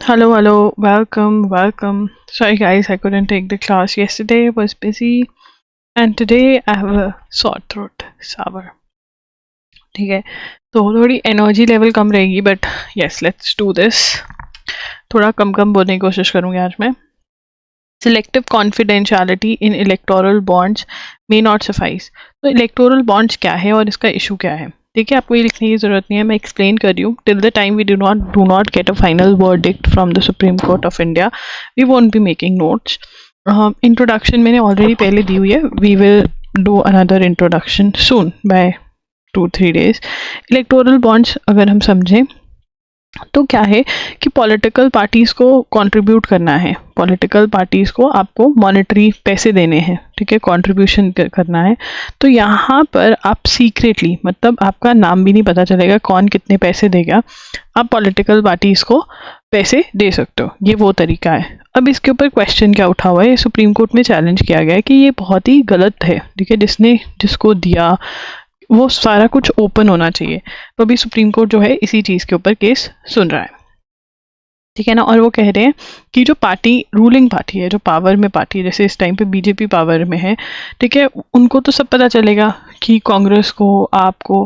Hello, welcome. Sorry guys, I couldn't take the class yesterday, was busy, and today I have a sore throat, sour. ठीक है, तो थोड़ी energy level कम रहेगी, but yes let's do this. थोड़ा कम बोलने की कोशिश करूँगी आज मैं. Selective confidentiality in electoral bonds may not suffice. तो electoral bonds क्या है और इसका इशू क्या है? देखिए, आपको ये लिखने की ज़रूरत नहीं है, मैं एक्सप्लेन कर रही हूँ. Till the time we do not get a final verdict from the Supreme Court of India, we won't be making notes. Introduction मैंने already पहले दी हुई है. We will do another introduction soon by 2-3 days. Electoral bonds अगर हम समझें तो क्या है कि पॉलिटिकल पार्टीज को कंट्रीब्यूट करना है, पॉलिटिकल पार्टीज को आपको मॉनेटरी पैसे देने हैं, ठीक है, कंट्रीब्यूशन करना है. तो यहाँ पर आप सीक्रेटली, मतलब आपका नाम भी नहीं पता चलेगा कौन कितने पैसे देगा, आप पॉलिटिकल पार्टीज को पैसे दे सकते हो. ये वो तरीका है. अब इसके ऊपर क्वेश्चन क्या उठा हुआ है, सुप्रीम कोर्ट में चैलेंज किया गया है कि ये बहुत ही गलत है, ठीक है, जिसको दिया वो सारा कुछ ओपन होना चाहिए. तो अभी सुप्रीम कोर्ट जो है इसी चीज़ के ऊपर केस सुन रहा है, ठीक है ना. और वो कह रहे हैं कि जो पार्टी, रूलिंग पार्टी है, जो पावर में पार्टी है, जैसे इस टाइम पे बीजेपी पावर में है, ठीक है, उनको तो सब पता चलेगा कि कांग्रेस को, आपको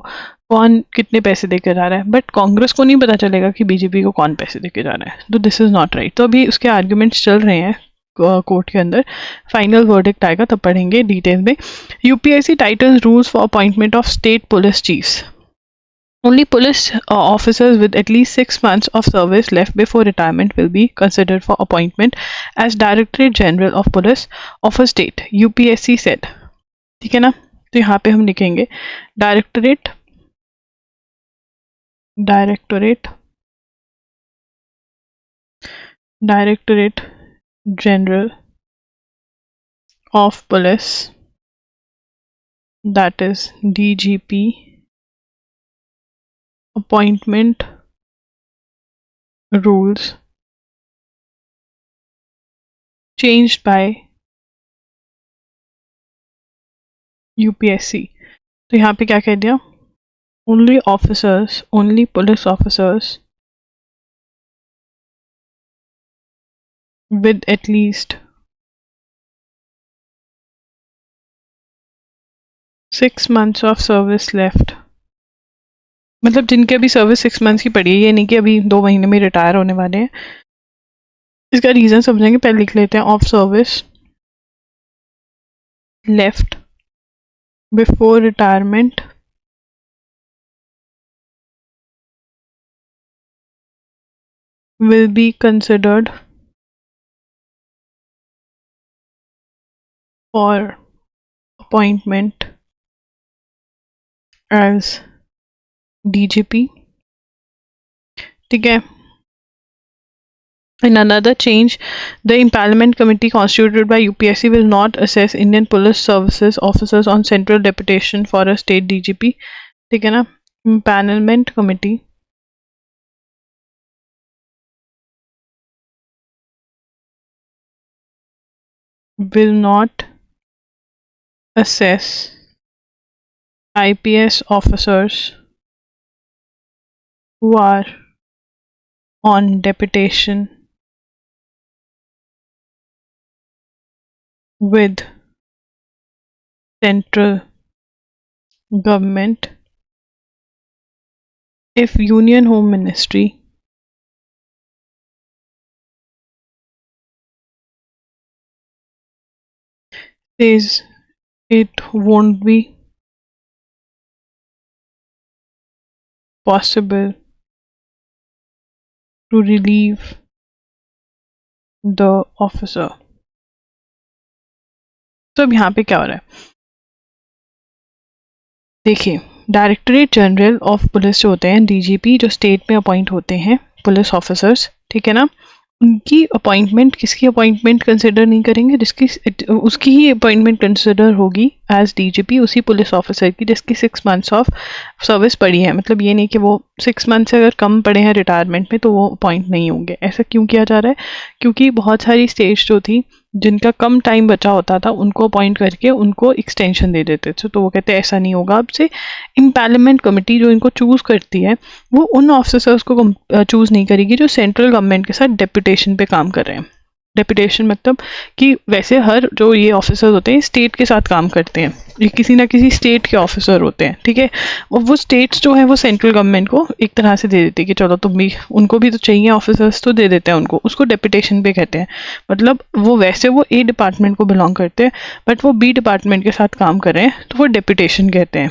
कौन कितने पैसे देकर जा रहा है, बट कांग्रेस को नहीं पता चलेगा कि बीजेपी को कौन पैसे देकर जा रहा है. तो दिस इज़ नॉट राइट. तो अभी उसके आर्ग्यूमेंट्स चल रहे हैं कोर्ट के अंदर. फाइनल वर्डिक्ट आएगा तब पढ़ेंगे डिटेल में. UPSC titles rules for appointment of state police chiefs. Only police officers with at least 6 months of service left before retirement will be considered for appointment as Directorate General of Police of a state, UPSC said. ठीक है ना. तो यहाँ पे हम लिखेंगे Directorate General of Police, that is DGP, appointment rules changed by UPSC. तो यहाँ पे क्या कह दिया, only police officers with at least 6 months of service left, मतलब जिनके अभी सर्विस 6 मंथ्स की पड़ी है, ये नहीं कि अभी 2 महीने में रिटायर होने वाले हैं. इसका रीज़न समझेंगे, पहले लिख लेते हैं. Of service left before retirement will be considered for appointment as DGP. ठीक है. In another change, the Empanelment Committee constituted by UPSC will not assess Indian Police Services officers on central deputation for a state DGP. ठीक है ना. Empanelment Committee will not assess IPS officers who are on deputation with central government if Union Home Ministry says it won't be possible to relieve the officer. तो अब यहाँ पे क्या हो रहा है, देखिए, डायरेक्टरेट जनरल ऑफ पुलिस जो होते हैं, डीजीपी, जो स्टेट में अपॉइंट होते हैं पुलिस ऑफिसर्स, ठीक है ना, उनकी अपॉइंटमेंट, किसकी अपॉइंटमेंट कंसिडर नहीं करेंगे, उसकी ही अपॉइंटमेंट कंसिडर होगी एज डीजीपी, उसी पुलिस ऑफिसर की जिसकी 6 मंथ्स ऑफ सर्विस पड़ी है. मतलब ये नहीं कि वो 6 मंथ से अगर कम पड़े हैं रिटायरमेंट में तो वो अपॉइंट नहीं होंगे. ऐसा क्यों किया जा रहा है, क्योंकि बहुत सारी स्टेट्स जो थी जिनका कम टाइम बचा होता था उनको अपॉइंट करके उनको एक्सटेंशन दे देते थे। तो वो कहते हैं ऐसा नहीं होगा अब से। इम्पैनलमेंट कमेटी जो इनको चूज़ करती है वो उन ऑफिसर्स को चूज़ नहीं करेगी जो सेंट्रल गवर्नमेंट के साथ डेपुटेशन पे काम कर रहे हैं। डेपुटेशन मतलब कि वैसे हर जो ये ऑफिसर्स होते हैं स्टेट के साथ काम करते हैं, ये किसी ना किसी स्टेट के ऑफिसर होते हैं, ठीक है। और वो स्टेट्स जो है वो सेंट्रल गवर्नमेंट को एक तरह से दे देती है कि चलो तुम भी, उनको भी तो चाहिए ऑफिसर्स, तो दे देते हैं उनको, उसको डेपुटेशन पे कहते हैं। मतलब वो वैसे वो ए डिपार्टमेंट को बिलोंग करते हैं बट वो बी डिपार्टमेंट के साथ काम कर रहे हैं तो वो डेपुटेशन कहते हैं,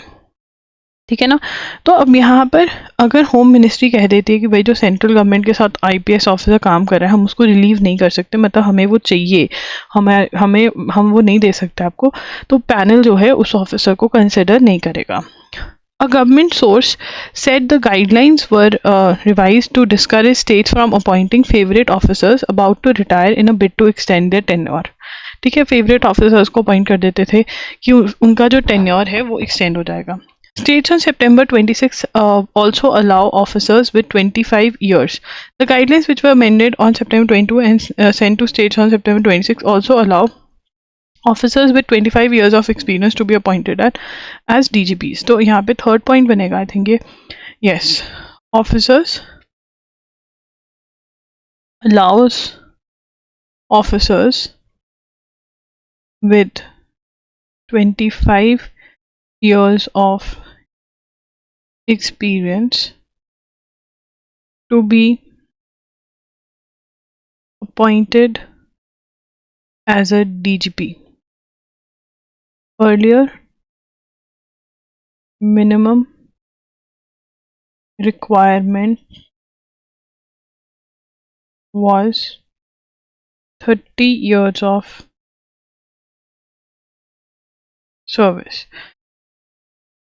ठीक है ना। तो अब यहाँ पर अगर होम मिनिस्ट्री कह देती है कि भाई जो सेंट्रल गवर्नमेंट के साथ आईपीएस ऑफिसर काम कर रहा है हम उसको रिलीव नहीं कर सकते, मतलब हमें वो चाहिए, हमें हमें हम वो नहीं दे सकते आपको, तो पैनल जो है उस ऑफिसर को कंसिडर नहीं करेगा। A government source said the guidelines were revised to discourage states from appointing favorite officers about to retire in a bid to extend their tenure। ठीक है, फेवरेट ऑफिसर्स को अपॉइंट कर देते थे कि उनका जो टेन्योर है वो एक्सटेंड हो जाएगा। States on September 26 also allow officers with 25 years. The guidelines which were amended on September 22 and sent to states on September 26 also allow officers with 25 years of experience to be appointed as DGPs। तो यहाँ पे third point बनेगा I think ये, yes, officers allows officers with 25 years of experience to be appointed as a DGP। Earlier minimum requirement was 30 years of service।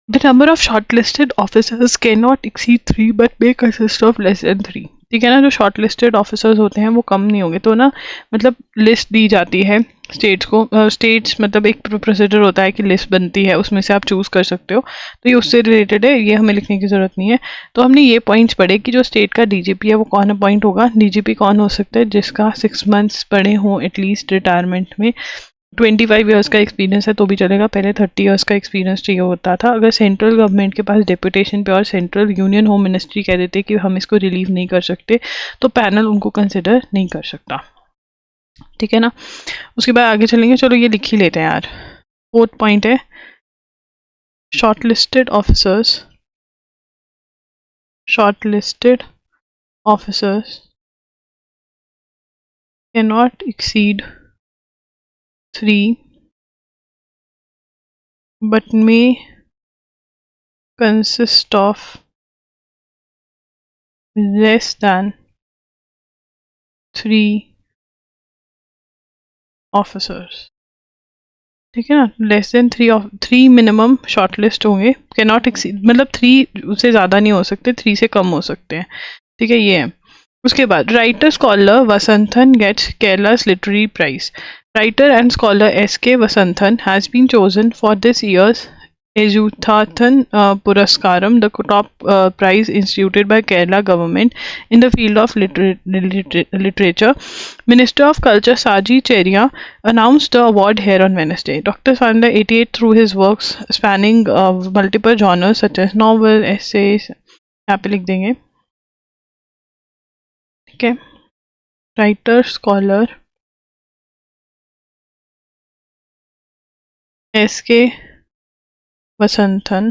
The number of shortlisted officers cannot exceed 3 but may consist of less than 3। ठीक है ना, जो shortlisted officers होते हैं वो कम नहीं होंगे। तो ना मतलब लिस्ट दी जाती है स्टेट्स को, स्टेट्स मतलब एक प्रोसीजर होता है कि लिस्ट बनती है, उसमें से आप चूज़ कर सकते हो। तो ये उससे रिलेटेड है, ये हमें लिखने की ज़रूरत नहीं है। तो हमने ये पॉइंट्स पढ़े कि जो स्टेट का डीजीपी है वो कौन अपॉइंट होगा। डीजीपी कौन हो सकता है, जिसका 6 मंथ्स पढ़े हों एटलीस्ट रिटायरमेंट में, 25 ईयर्स का एक्सपीरियंस है तो भी चलेगा, पहले 30 ईयर्स का एक्सपीरियंस चाहिए होता था। अगर सेंट्रल गवर्नमेंट के पास डेपुटेशन पे और सेंट्रल यूनियन होम मिनिस्ट्री कह देते कि हम इसको रिलीव नहीं कर सकते तो पैनल उनको कंसिडर नहीं कर सकता, ठीक है ना। उसके बाद आगे चलेंगे, चलो ये लिख ही लेते हैं यार। फोर्थ पॉइंट है shortlisted officers cannot exceed 3 but may consist of less than 3 officers। ठीक है ना, लेस देन 3 मिनिमम शॉर्टलिस्ट होंगे, कैनॉट एक्सीड मतलब 3 से ज़्यादा नहीं हो सकते, 3 से कम हो सकते हैं, ठीक है, ये है। उसके बाद writer scholar Vasanthan gets Kerala's literary prize. Writer and scholar S.K. Vasanthan has been chosen for this year's Ejuthathan Puraskaram, the top prize instituted by Kerala government in the field of literature. Minister of Culture Saji Cheria announced the award here on Wednesday. Dr. Sanda 88 through his works spanning multiple genres such as novel, essays, यहाँ पे लिख देंगे, ठीक है। Writer scholar S.K. Vasanthan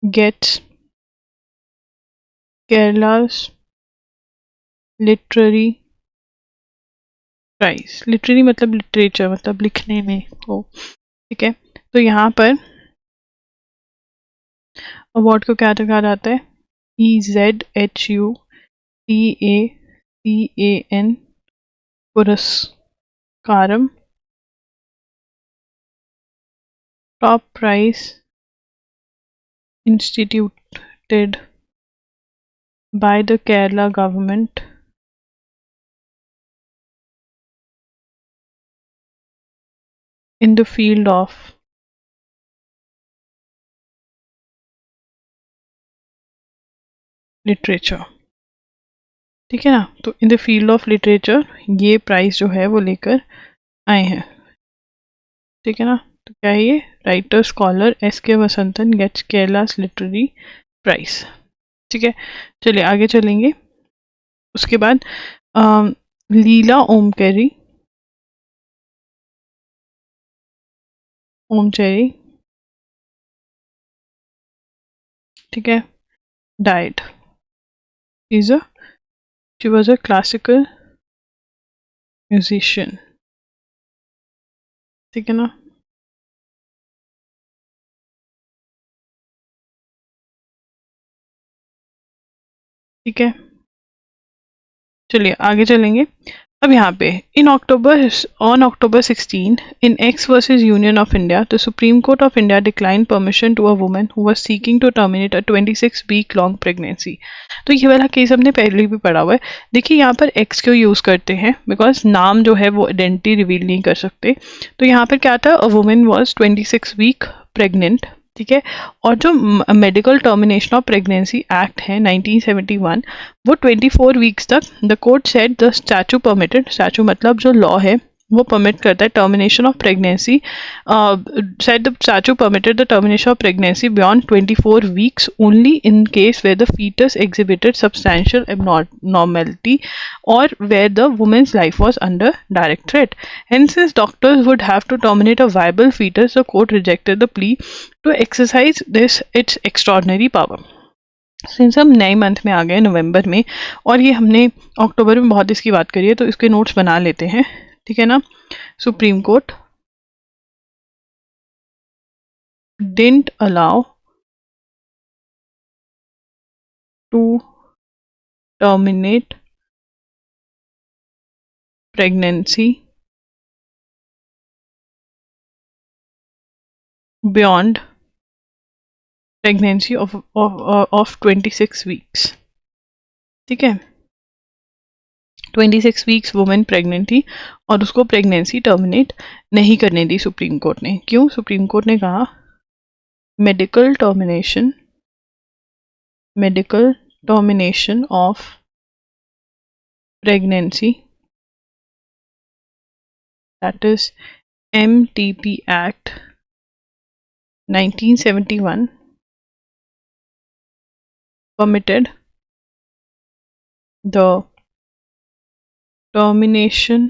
gets Kerala's literary prize. Literary मतलब literature, मतलब लिखने में हो, ठीक है। तो यहाँ पर अवार्ड को क्या कहा जाता है, EZHUTACAN Puraskaram, top prize instituted by the Kerala government in the field of literature, ठीक है ना। तो in the field of literature ये प्राइज जो है वो लेकर आए हैं, ठीक है ना। तो क्या है ये, writer scholar SK Vasanthan gets Kerala's literary prize, ठीक है। चलिए आगे चलेंगे। उसके बाद लीला ओमचेरी ओमचेरी, ठीक है, died, is a she was a classical musician, ठीक है ना। ठीक है, चलिए आगे चलेंगे। अब यहाँ पे इन अक्टूबर on October 16 in X versus Union of India, the Supreme Court of India declined permission to a woman who was seeking to terminate a 26-week long pregnancy। तो ये वाला केस हमने पहले भी पढ़ा हुआ है। देखिए यहाँ पर X क्यों यूज करते हैं, बिकॉज नाम जो है वो आइडेंटिटी रिवील नहीं कर सकते। तो यहाँ पर क्या था, a women was 26 week pregnant, ठीक है। और जो medical termination of pregnancy act है 1971, वो 24 वीक्स तक the court said the statute permitted, statute मतलब जो लॉ है वो परमिट करता है termination of pregnancy, said the statute permitted the termination of pregnancy beyond 24 weeks only in case where the fetus exhibited substantial abnormality or where the woman's life was under direct threat. Hence, since doctors would have to terminate a viable fetus, the court rejected the plea to exercise this its extraordinary power। Since हम नए month में आ गए नवंबर में, और ये हमने अक्टूबर में बहुत इसकी बात करी है, तो इसके नोट्स बना लेते हैं, ठीक है ना। Supreme court didn't allow to terminate pregnancy beyond pregnancy of 26 weeks, ठीक है। 26 वीक्स वुमेन प्रेग्नेंट थी और उसको प्रेगनेंसी टर्मिनेट नहीं करने दी सुप्रीम कोर्ट ने। क्यों? सुप्रीम कोर्ट ने कहा medical termination of pregnancy, that is MTP Act 1971 permitted the termination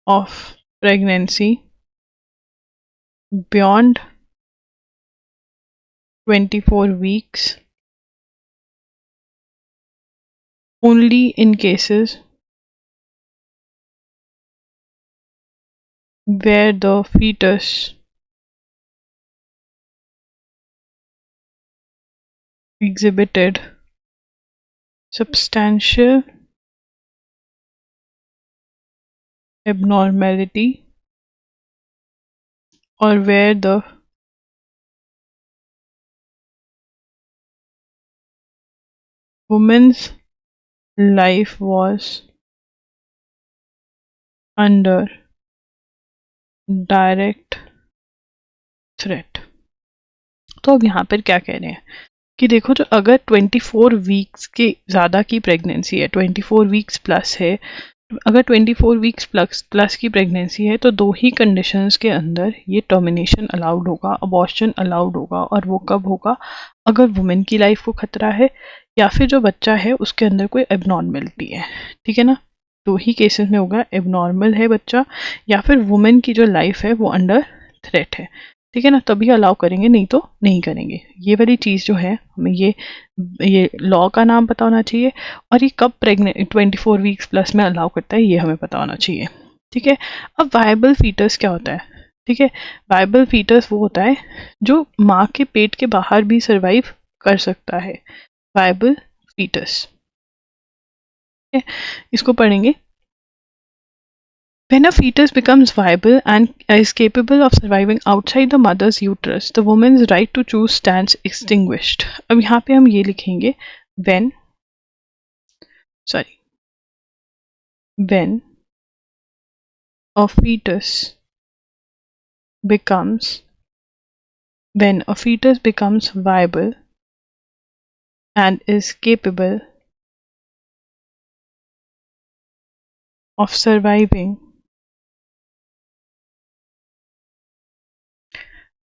of pregnancy beyond 24 weeks only in cases where the fetus exhibited substantial abnormality or where the woman's life was under direct threat. तो अब यहाँ पर क्या कह रहे हैं कि देखो, जो अगर 24 वीक्स के ज़्यादा की प्रेगनेंसी है, 24 वीक्स प्लस है, अगर 24 वीक्स प्लस की प्रेगनेंसी है, तो दो ही कंडीशंस के अंदर ये टर्मिनेशन अलाउड होगा, अबॉर्शन अलाउड होगा। और वो कब होगा? अगर वुमेन की लाइफ को खतरा है या फिर जो बच्चा है उसके अंदर कोई एबनॉर्मेलिटी है, ठीक है ना। दो ही केसेस में होगा, एबनॉर्मल है बच्चा या फिर वुमेन की जो लाइफ है वो अंडर थ्रेट है, ठीक है ना, तभी अलाउ करेंगे, नहीं तो नहीं करेंगे। ये वाली चीज़ जो है हमें ये लॉ का नाम पता होना चाहिए, और ये कब प्रेग्नेंट 24 वीक्स प्लस में अलाउ करता है ये हमें पता होना चाहिए, ठीक है। अब वायबल फीटस क्या होता है? ठीक है, वायबल फीटस वो होता है जो माँ के पेट के बाहर भी सर्वाइव कर सकता है, वायबल फीटस, ठीक है। इसको पढ़ेंगे। When a fetus becomes viable and is capable of surviving outside the mother's uterus, the woman's right to choose stands extinguished। अब यहाँ पे हम ये लिखेंगे when a fetus becomes viable and is capable of surviving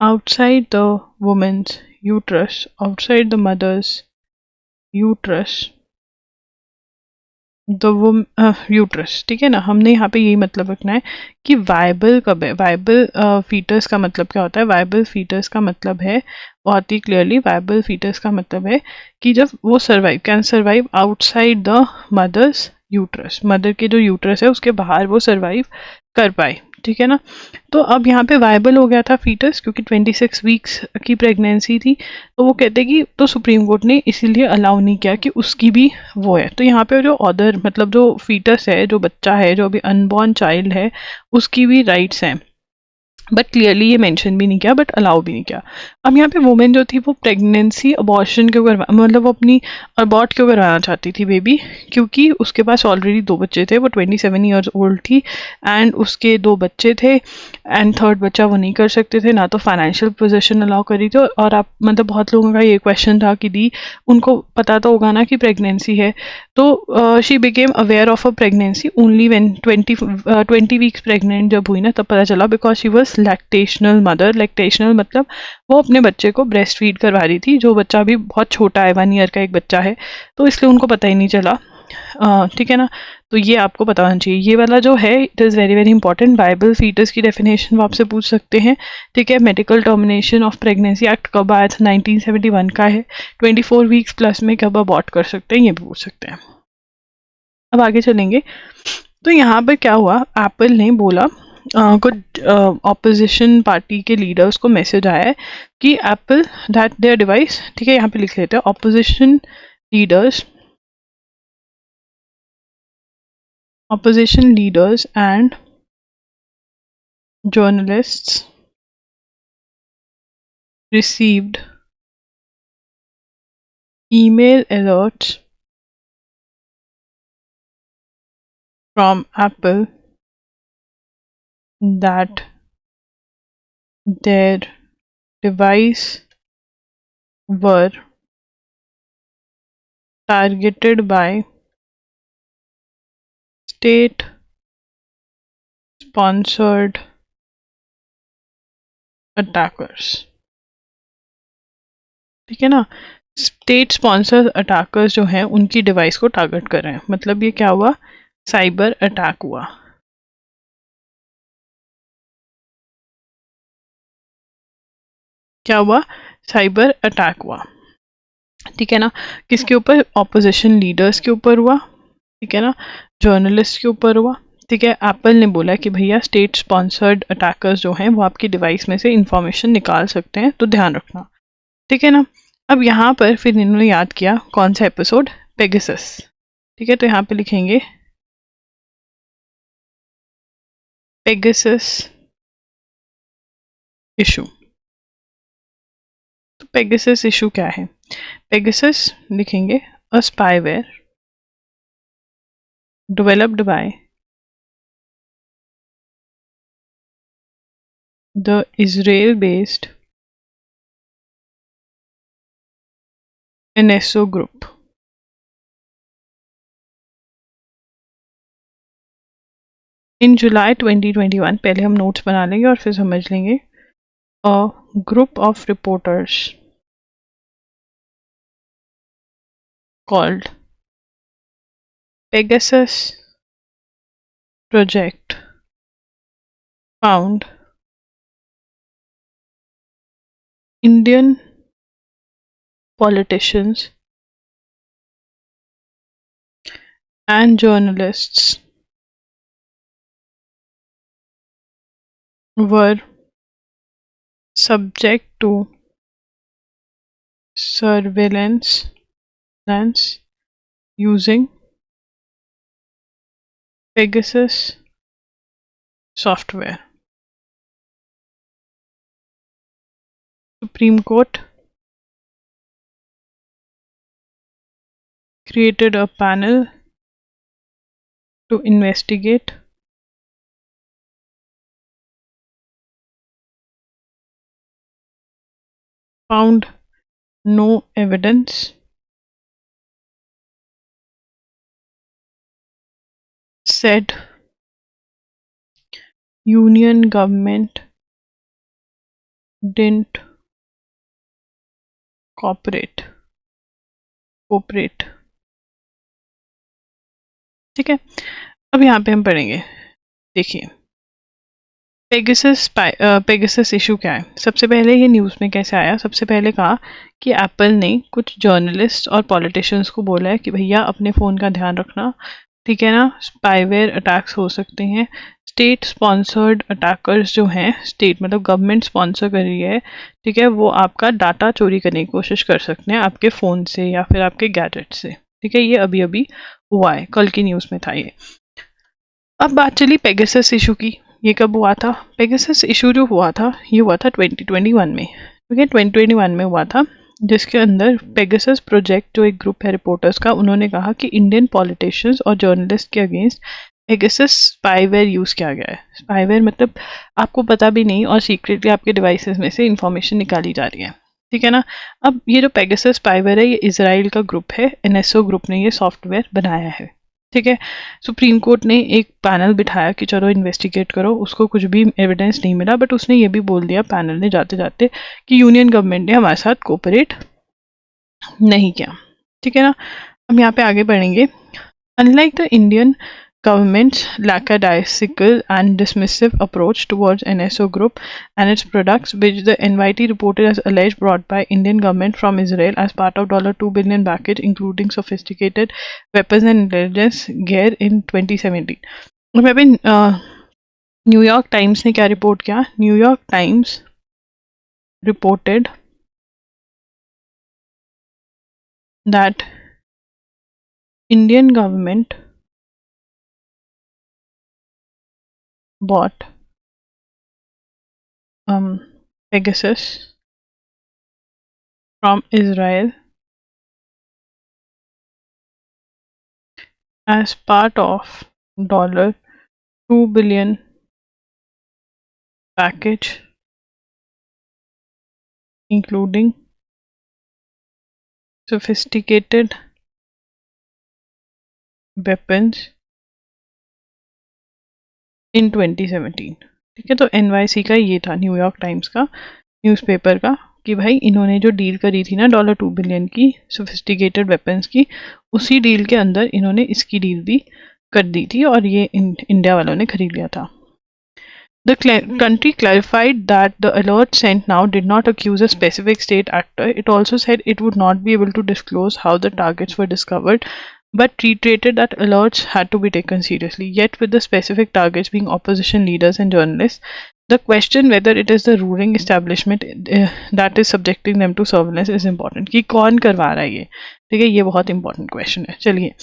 outside the woman's uterus, outside the mother's uterus, the uterus, ठीक है ना। हमने यहाँ पे यही मतलब रखना है कि वाइबल कब है। वाइबल फीटस का मतलब क्या होता है? वाइबल फीटस का मतलब है बहुत ही क्लियरली, वाइबल फीटस का मतलब है कि जब वो survive can survive outside the mother's uterus, mother के जो यूट्रस है उसके बाहर वो सर्वाइव कर पाए, ठीक है ना। तो अब यहाँ पे वायबल हो गया था फीटस क्योंकि 26 वीक्स की प्रेगनेंसी थी, तो वो कहते कि तो सुप्रीम कोर्ट ने इसीलिए अलाउ नहीं किया कि उसकी भी वो है। तो यहाँ पे जो अदर मतलब जो फीटस है, जो बच्चा है, जो अभी अनबॉर्न चाइल्ड है, उसकी भी राइट्स हैं, बट क्लियरली ये मेंशन भी नहीं किया, बट अलाउ भी नहीं किया। अब यहाँ पे वुमेन जो थी वो प्रेगनेंसी अबॉर्शन क्यों करवा, मतलब वो अपनी अबॉर्ट क्यों करवाना चाहती थी बेबी, क्योंकि उसके पास ऑलरेडी 2 बच्चे थे, वो 27 ईयर्स ओल्ड थी एंड उसके 2 बच्चे थे एंड थर्ड बच्चा वो नहीं कर सकते थे, ना तो फाइनेंशियल पोजीशन अलाउ करी थी। और आप मतलब बहुत लोगों का ये क्वेश्चन था कि दी उनको पता तो होगा ना कि प्रेगनेंसी है, तो she became aware of a pregnancy only when 20 weeks pregnant जब हुई ना तब पता चला, because she was lactational mother. Lactational मतलब वो अपने बच्चे को ब्रेस्ट फीड करवा रही थी, जो बच्चा भी बहुत छोटा है, 1 ईयर का एक बच्चा है, तो इसलिए उनको पता ही नहीं चला, ठीक है ना। तो ये आपको पता होना चाहिए। ये वाला जो है it is very very important. Viable fetus की डेफिनेशन वो आपसे पूछ सकते हैं, ठीक है। Medical termination of pregnancy act कब आया था? 1971 का है। 24 वीक्स प्लस में कब अबॉर्ट कर सकते हैं, ये भी पूछ सकते हैं। अब आगे चलेंगे। तो यहाँ पर क्या हुआ, एप्पल ने बोला कुछ ऑपोजिशन पार्टी के लीडर्स को मैसेज आया है कि एप्पल दैट देयर डिवाइस, ठीक है, यहाँ पे लिख लेते हैं opposition leaders and journalists received email alerts from Apple that their device were targeted by state sponsored attackers, ठीक है ना। स्टेट स्पॉन्सर अटैकर्स जो हैं उनकी डिवाइस को टारगेट कर रहे हैं, मतलब ये क्या हुआ, साइबर अटैक हुआ। क्या हुआ? साइबर अटैक हुआ, ठीक है ना। किसके ऊपर? ऑपोजिशन लीडर्स के ऊपर हुआ, ठीक है ना, जर्नलिस्ट के ऊपर हुआ, ठीक है। एप्पल ने बोला कि भैया स्टेट स्पॉन्सर्ड अटैकर्स जो हैं वो आपकी डिवाइस में से इंफॉर्मेशन निकाल सकते हैं, तो ध्यान रखना, ठीक है ना। अब यहाँ पर फिर इन्होंने याद किया कौन सा एपिसोड, पेगासस, ठीक है। तो यहाँ पे लिखेंगे पेगासस इशू। तो पेगासस इशू क्या है? पेगासस लिखेंगे अ spyware developed by the Israel-based NSO group. In July 2021, पहले हम नोट्स बना लेंगे और फिर समझ लेंगे। A group of reporters called Pegasus Project found Indian politicians and journalists were subject to surveillance using Pegasus software. Supreme Court created a panel to investigate found no evidence said union government didn't cooperate. ठीक है, अब यहाँ पे हम पढ़ेंगे। देखिए Pegasus issue क्या है। सबसे पहले ये न्यूज़ में कैसे आया, सबसे पहले कहा कि एप्पल ने कुछ जर्नलिस्ट और पॉलिटिशियंस को बोला है कि भैया अपने फ़ोन का ध्यान रखना, ठीक है ना, स्पाईवेयर अटैक्स हो सकते हैं। स्टेट स्पॉन्सर्ड अटैकर्स जो हैं, स्टेट मतलब गवर्नमेंट स्पॉन्सर कर रही है, ठीक है, वो आपका डाटा चोरी करने की कोशिश कर सकते हैं आपके फ़ोन से या फिर आपके गैजेट से, ठीक है। ये अभी अभी हुआ है, कल की न्यूज़ में था ये। अब बात चली पेगासस इशू की। ये कब हुआ था? पेगासस इशू जो हुआ था ये हुआ था 2021 में, ठीक है, 2021 में हुआ था, जिसके अंदर पेगासस प्रोजेक्ट जो एक ग्रुप है रिपोर्टर्स का, उन्होंने कहा कि इंडियन पॉलिटिशियंस और जर्नलिस्ट के अगेंस्ट पेगासस स्पाईवेयर यूज़ किया गया है। स्पाईवेयर मतलब आपको पता भी नहीं और सीक्रेटली आपके डिवाइसेस में से इंफॉर्मेशन निकाली जा रही है, ठीक है ना। अब ये जो पेगासस स्पाईवेयर है ये इजराइल का ग्रुप है, एनएसओ ग्रुप ने ये सॉफ्टवेयर बनाया है, ठीक है। सुप्रीम कोर्ट ने एक पैनल बिठाया कि चलो इन्वेस्टिगेट करो, उसको कुछ भी एविडेंस नहीं मिला, बट उसने ये भी बोल दिया पैनल ने जाते जाते कि यूनियन गवर्नमेंट ने हमारे साथ कोऑपरेट नहीं किया, ठीक है ना। हम यहाँ पे आगे बढ़ेंगे। Unlike the Indian government's lackadaisical and dismissive approach towards NSO group and its products, which the NYT reported as alleged brought by Indian government from Israel as part of $2 billion package including sophisticated weapons and intelligence gear in 2017. अब अभी New York times ने क्या report किया? New York times reported that Indian government bought Pegasus from Israel as part of $2 billion package including sophisticated weapons in 2017, ठीक है। तो NYC का ये था, न्यूयॉर्क टाइम्स का न्यूज़पेपर का, कि भाई इन्होंने जो डील करी थी ना $2 बिलियन की सोफिस्टिकेटेड वेपन्स की, उसी डील के अंदर इन्होंने इसकी डील भी कर दी थी और ये इंडिया वालों ने खरीद लिया था। The country clarified that the alert sent now did not accuse a specific state actor. It also said it would not be able to disclose how the targets were discovered, but reiterated that alerts had to be taken seriously. Yet, with the specific targets being opposition leaders and journalists, the question whether it is the ruling establishment that is subjecting them to surveillance is important. कि कौन करवा रहा है ये, ठीक है, ये बहुत important question है। चलिए,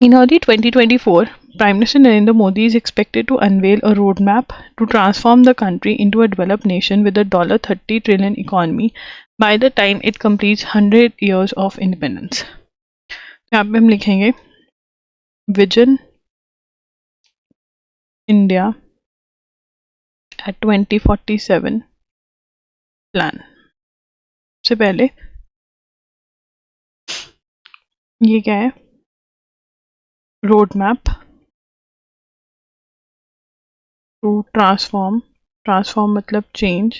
in early 2024, Prime Minister Narendra Modi is expected to unveil a roadmap to transform the country into a developed nation with a $30 trillion economy by the time it completes 100 years of independence. यहाँ पे हम लिखेंगे Vision India at 2047 plan. सबसे पहले ये क्या है? Roadmap to transform मतलब change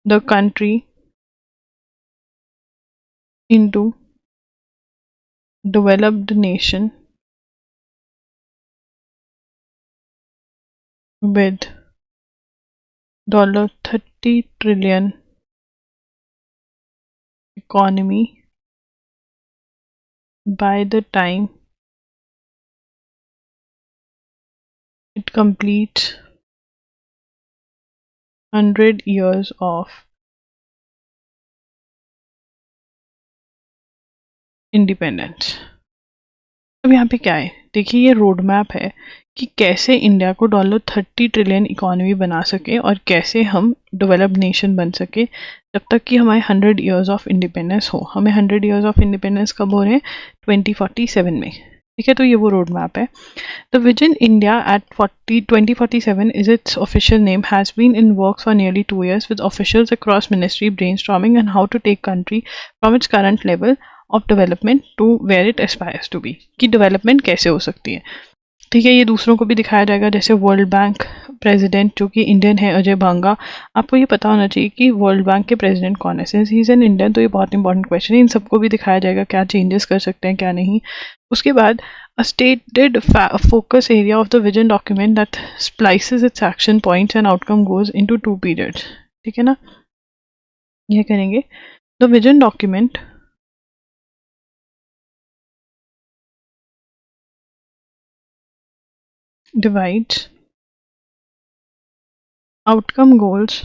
the country into developed nation with $30 trillion economy by the time it completes 100 years of independence. अब यहाँ पे क्या है, देखिए ये रोड मैप है कि कैसे इंडिया को $30 ट्रिलियन इकोनॉमी बना सके और कैसे हम डेवलप्ड नेशन बन सके जब तक कि हमारे 100 इयर्स ऑफ इंडिपेंडेंस हो। हमें 100 इयर्स ऑफ इंडिपेंडेंस कब हो रहे हैं? 2047 में, ठीक है। तो ये वो रोड मैप है। The vision India at 2047 is its official name, has been in works for nearly 2 years with officials across ministry brainstorming on how to take country from its current level of development to where it aspires to be, कि development कैसे हो सकती है। ठीक है, ये दूसरों को भी दिखाया जाएगा, जैसे वर्ल्ड बैंक प्रेसिडेंट जो कि इंडियन है, अजय भांगा। आपको ये पता होना चाहिए कि वर्ल्ड बैंक के प्रेसिडेंट कौन है, since he is an Indian, तो ये बहुत इंपॉर्टेंट क्वेश्चन है। इन सबको भी दिखाया जाएगा क्या चेंजेस कर सकते हैं क्या नहीं। उसके बाद a stated focus area of the vision document that splices its action points and outcome goes into 2 periods। ठीक है ना, ये करेंगे। the vision document divides outcome goals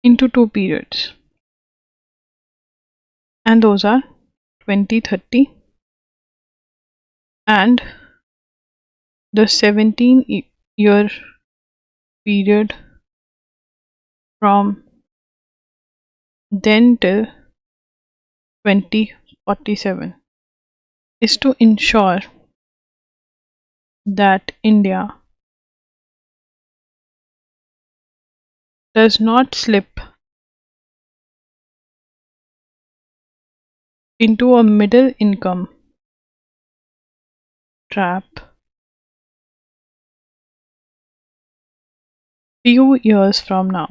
into 2 periods, and those are 2030 and the 17-year period from then till 2047 is to ensure that India does not slip into a middle income trap few years from now।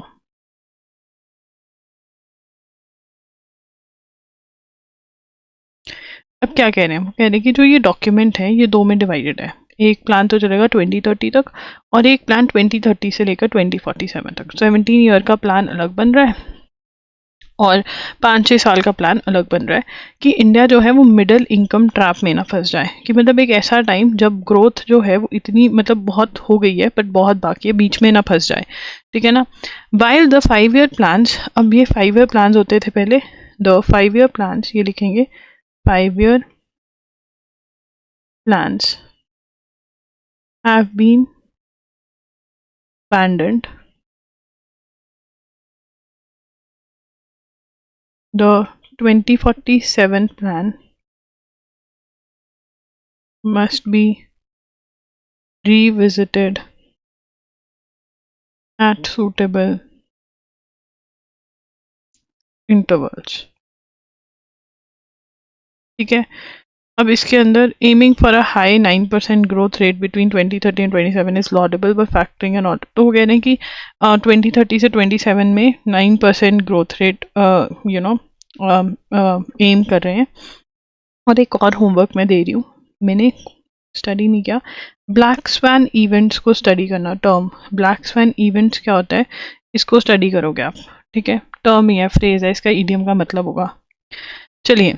अब क्या कह रहे हैं, कह रहे हैं कि जो ये डॉक्यूमेंट है ये दो में डिवाइडेड है। एक प्लान तो चलेगा 2030 तक और एक प्लान 2030 से लेकर 2047 तक। 17 ईयर का प्लान अलग बन रहा है और 5-6 साल का प्लान अलग बन रहा है, कि इंडिया जो है वो मिडिल इनकम ट्रैप में ना फंस जाए, कि मतलब एक ऐसा टाइम जब ग्रोथ जो है वो इतनी मतलब बहुत हो गई है बट बहुत बाकी है, बीच में ना फंस जाए। ठीक है ना। वाइल द 5 ईयर प्लान्स, अब ये 5 ईयर प्लान्स होते थे पहले, द 5 ईयर प्लान्स, ये लिखेंगे 5 year plans have been abandoned, the 2047 plan must be revisited at suitable intervals। ठीक है। अब इसके अंदर aiming for a high 9% growth rate between 2030 and 27 is laudable but factoring in order, तो वो कह रहे हैं कि 2030 से 27 में 9% ग्रोथ रेट एम कर रहे हैं। और एक और होमवर्क मैं दे रही हूँ, मैंने स्टडी नहीं किया, ब्लैक स्वैन इवेंट्स को स्टडी करना। टर्म ब्लैक स्वैन इवेंट्स क्या होता है, इसको स्टडी करोगे आप। ठीक है, टर्म ही है, फ्रेज है, इसका इडियम का मतलब होगा। चलिए,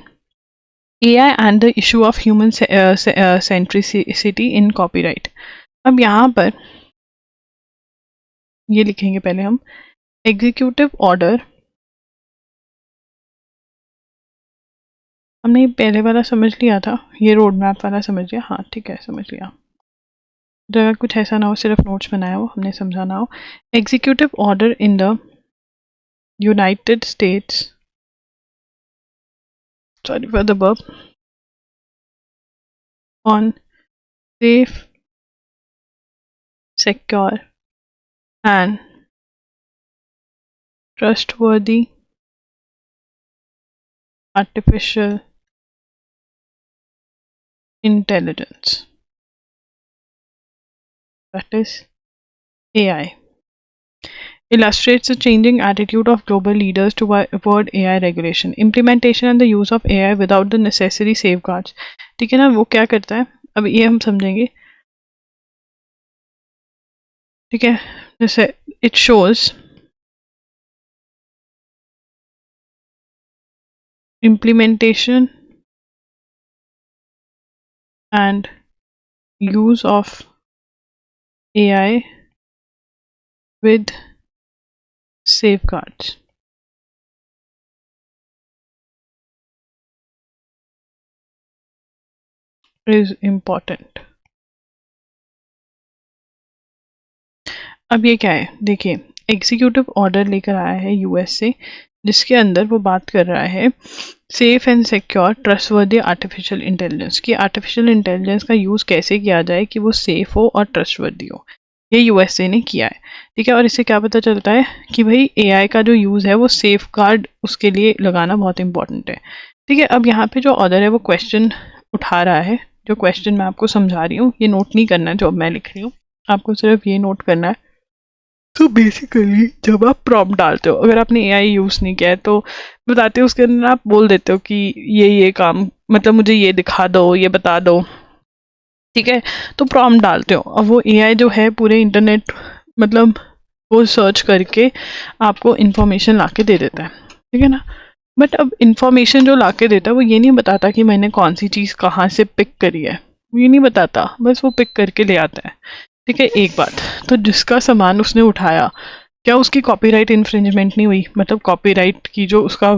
AI and the issue of human centricity in copyright। अब यहाँ पर ये लिखेंगे पहले हम, एग्जीक्यूटिव ऑर्डर, हमने पहले वाला समझ लिया था, ये रोड मैप वाला समझ लिया, हाँ ठीक है समझ लिया। जगह कुछ ऐसा ना हो सिर्फ नोट्स बनाया हो, हमने समझा ना हो। Executive order in the United states, sorry for the verb, on safe, secure and trustworthy artificial intelligence, that is AI, illustrates the changing attitude of global leaders toward AI regulation, implementation and the use of AI without the necessary safeguards। ठीक है ना, वो क्या करता है अब ये हम समझेंगे। ठीक है, जैसे it shows implementation and use of AI with safeguards। is important। अब ये क्या है, देखिए एग्जीक्यूटिव ऑर्डर लेकर आया है यूएस से, जिसके अंदर वो बात कर रहा है safe and secure trustworthy artificial intelligence, की आर्टिफिशियल इंटेलिजेंस का यूज़ कैसे किया जाए कि वो सेफ हो और ट्रस्टवर्दी हो। ये यूएसए ने किया है, ठीक है। और इससे क्या पता चलता है कि भाई एआई का जो यूज़ है वो सेफ गार्ड उसके लिए लगाना बहुत इंपॉर्टेंट है, ठीक है। अब यहाँ पे जो ऑर्डर है वो क्वेश्चन उठा रहा है, जो क्वेश्चन मैं आपको समझा रही हूँ ये नोट नहीं करना है जो मैं लिख रही हूँ, आपको सिर्फ ये नोट करना है। तो बेसिकली जब आप प्रॉम्प्ट डालते हो, अगर आपने एआई यूज़ नहीं किया है तो बताते हो उसके अंदर आप बोल देते हो कि ये काम मतलब मुझे ये दिखा दो, ये बता दो, ठीक है। तो प्रॉम्प्ट डालते हो, अब वो एआई जो है पूरे इंटरनेट मतलब वो सर्च करके आपको इन्फॉर्मेशन ला के दे देता है, ठीक है ना। बट अब इन्फॉर्मेशन जो ला के देता है वो ये नहीं बताता कि मैंने कौन सी चीज़ कहाँ से पिक करी है, वो ये नहीं बताता, बस वो पिक करके ले आता है, ठीक है। एक बात, तो जिसका सामान उसने उठाया क्या उसकी कॉपीराइट इन्फ्रिंजमेंट नहीं हुई, मतलब कॉपीराइट की जो उसका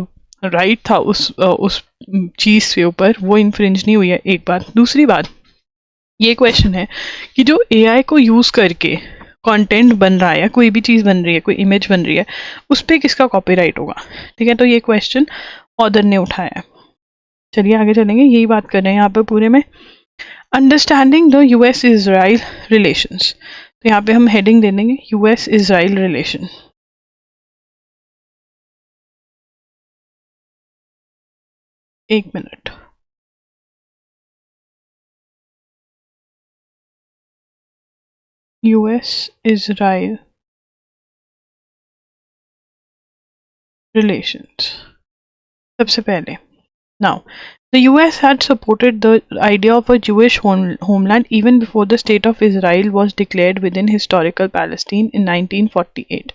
राइट था उस चीज़ के ऊपर वो इन्फ्रिंज नहीं हुई है, एक बात। दूसरी बात ये क्वेश्चन है कि जो एआई को यूज़ करके कंटेंट बन रहा है या कोई भी चीज़ बन रही है, कोई इमेज बन रही है, उस पर किसका कॉपीराइट होगा, ठीक है। तो ये क्वेश्चन ऑदर ने उठाया है। चलिए आगे चलेंगे, यही बात कर रहे हैं यहाँ पे पूरे में। Understanding the US Israel relations, तो यहाँ पे हम हेडिंग दे देंगे यूएस इजराइल रिलेशन। एक मिनट, यूएस इजराइल रिलेशंस। सबसे पहले, now, the US had supported the idea of a Jewish homeland even before the State of Israel was declared within historical Palestine in 1948.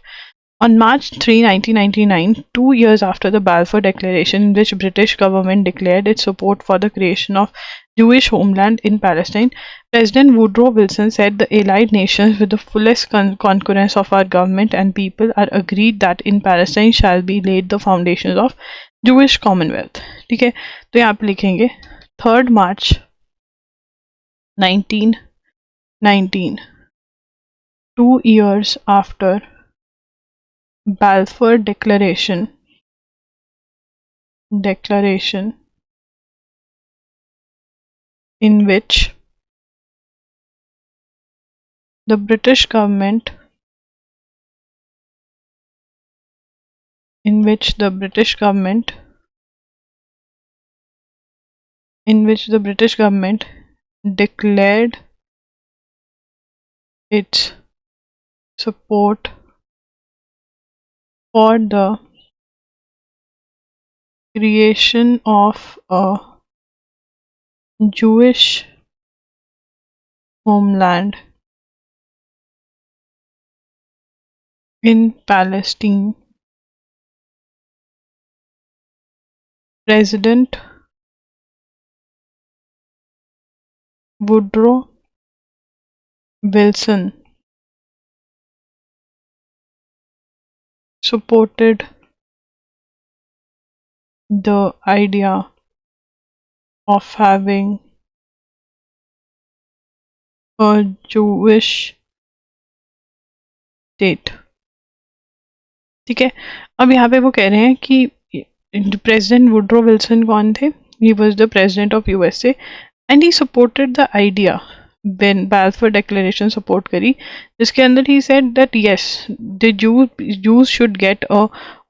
On March 3, 1999, 2 years after the Balfour Declaration, in which British government declared its support for the creation of Jewish homeland in Palestine, President Woodrow Wilson said the Allied nations, with the fullest concurrence of our government and people, are agreed that in Palestine shall be laid the foundations of Jewish Commonwealth. ठीक है, तो यहाँ पे लिखेंगे 3rd March 1919, 2 years after Balfour Declaration, in which the British government in which the British government declared its support for the creation of a Jewish homeland in Palestine. President Woodrow Wilson supported the idea of having a Jewish state. ठीक है, अब यहाँ पे वो कह रहे हैं कि प्रेसिडेंट वुड्रो विल्सन कौन थे, he was the president of USA and he supported the idea when Balfour Declaration support करी, जिसके अंदर he said that yes the Jews should get a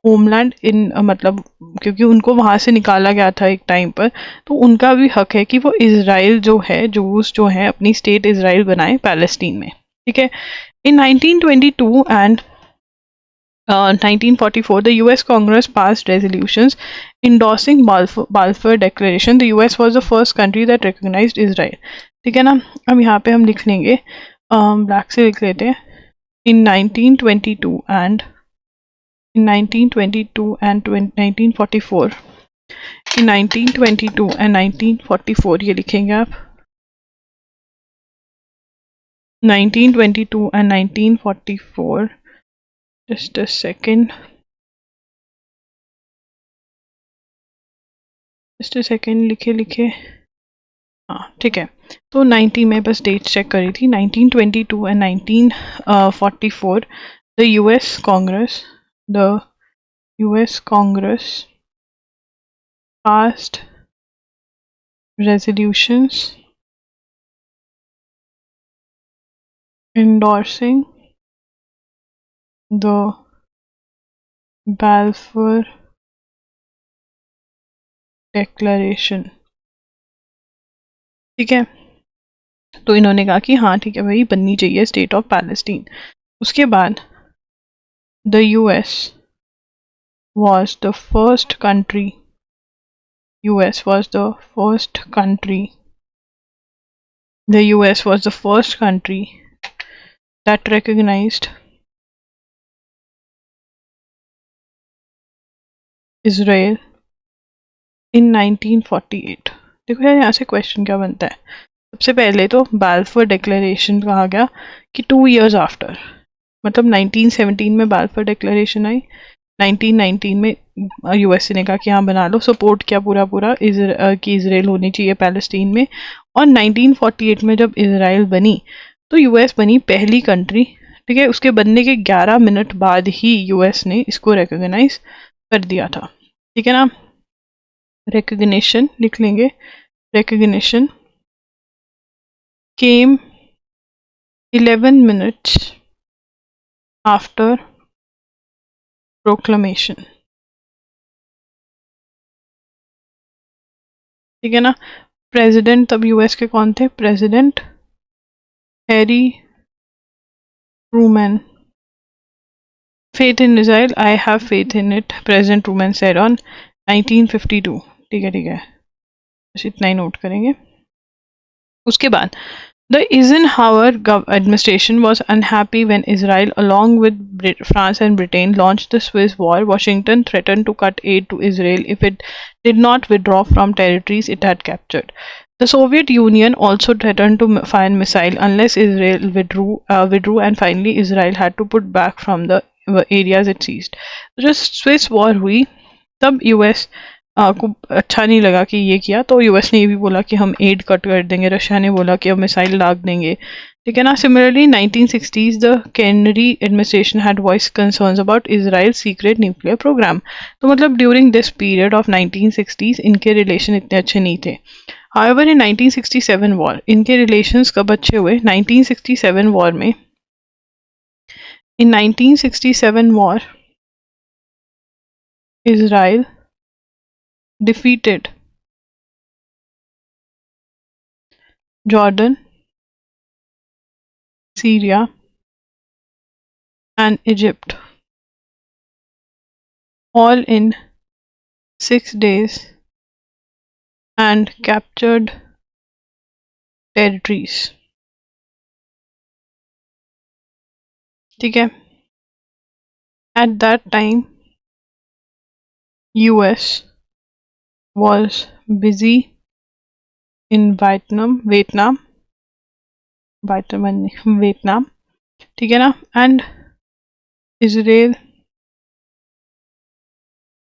homeland in मतलब क्योंकि उनको वहाँ से निकाला गया था एक टाइम पर, तो उनका भी हक है कि वो इज़राइल जो है, जूस जो है अपनी स्टेट इज़राइल बनाए पैलेस्टीन में, ठीक है। इन 1922 and 1944, the US Congress passed resolutions endorsing Balfour Declaration. The US was the first country that recognized Israel. ठीक है ना, अब यहाँ पे हम लिख लेंगे, ब्लैक से लिख लेते हैं, in 1922 and 1944, in 1922 and 1944 ये लिखेंगे आप, 1922 and 1944, just a second, लिखे हाँ ठीक है। तो 90 में बस डेट चेक करी थी, 1922 and 1944 the US Congress passed resolutions endorsing the Balfour Declaration। ठीक है, तो इन्होंने कहा कि हाँ ठीक है भाई बननी चाहिए स्टेट ऑफ पैलेस्टीन। उसके बाद the US was the first country US was the first country the US was the first country that recognized Israel in 1948। देखो यार यहाँ से क्वेश्चन क्या बनता है, सबसे पहले तो बाल्फोर डिक्लेरेशन कहा गया कि 2 years आफ्टर, मतलब 1917 में बाल्फोर डिक्लेरेशन आई, 1919 में यूएसए ने कहा कि हाँ बना लो, सपोर्ट किया पूरा कि इजराइल होनी चाहिए पैलेस्टीन में। और 1948 में जब इजराइल बनी तो यूएस बनी पहली कंट्री। ठीक है, उसके बनने के 11 मिनट बाद ही यूएस ने इसको रिकॉग्नाइज कर दिया था। ठीक है ना, रिकॉग्निशन लिख लेंगे, recognition came 11 minutes after proclamation. ठीक है ना, प्रेसिडेंट तब यूएस के कौन थे, president Harry Truman. Faith in Israel, I have faith in it, president Truman said on 1952। ठीक है बस इतना ही नोट करेंगे। उसके बाद the Eisenhower administration was unhappy when Israel, along with France and Britain, launched the Swiss War. Washington threatened to cut aid to Israel if it did not withdraw from territories it had captured. The Soviet Union also threatened to fire missiles unless Israel withdrew, and finally Israel had to put back from the areas it seized. जो Swiss War हुई तब US को अच्छा नहीं लगा कि ये किया, तो यूएस ने ये भी बोला कि हम एड कट कर देंगे, रशिया ने बोला कि हम मिसाइल दाग देंगे। ठीक है ना, similarly 1960s the Kennedy administration had voice concerns about Israel secret nuclear program. तो मतलब during this period of 1960s इनके रिलेशन इतने अच्छे नहीं थे। हाउएवर इन 1967 वॉर इनके रिलेशंस कब अच्छे हुए, 1967 वॉर में, इन 1967 war Israel defeated Jordan, Syria and Egypt all in 6 days and captured territories। ठीक है, at that time US was busy in Vietnam, ठीक है ना, and Israel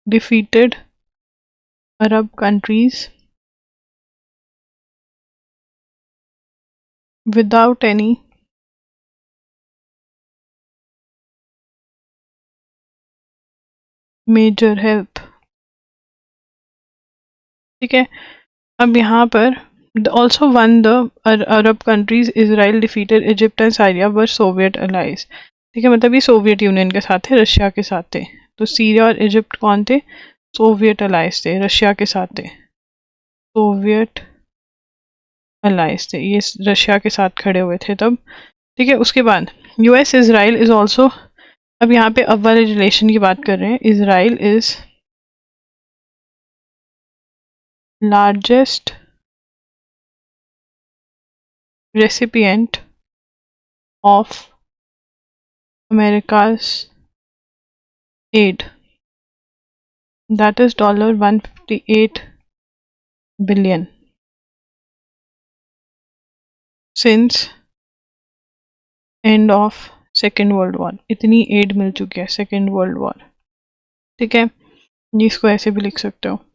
defeated Arab countries without any major help। ठीक है, अब यहाँ पर also won the Arab countries, Israel defeated Egypt and Syria were Soviet allies। ठीक है, मतलब ये सोवियत यूनियन के साथ थे, रशिया के साथ थे। तो सीरिया और इजिप्ट कौन थे, सोवियत अलाइज थे, रशिया के साथ थे, सोवियत अलाइज थे, ये रशिया के साथ खड़े हुए थे तब। ठीक है, उसके बाद यूएस इजराइल इज ऑल्सो, अब यहाँ पे अब वाले रिलेशन की बात कर रहे हैं, Israel is largest recipient of America's aid, that is $158 billion since end of second world war. इतनी एड मिल चुकी है सेकेंड वर्ल्ड वॉर। ठीक है, जिसको ऐसे भी लिख सकते हो,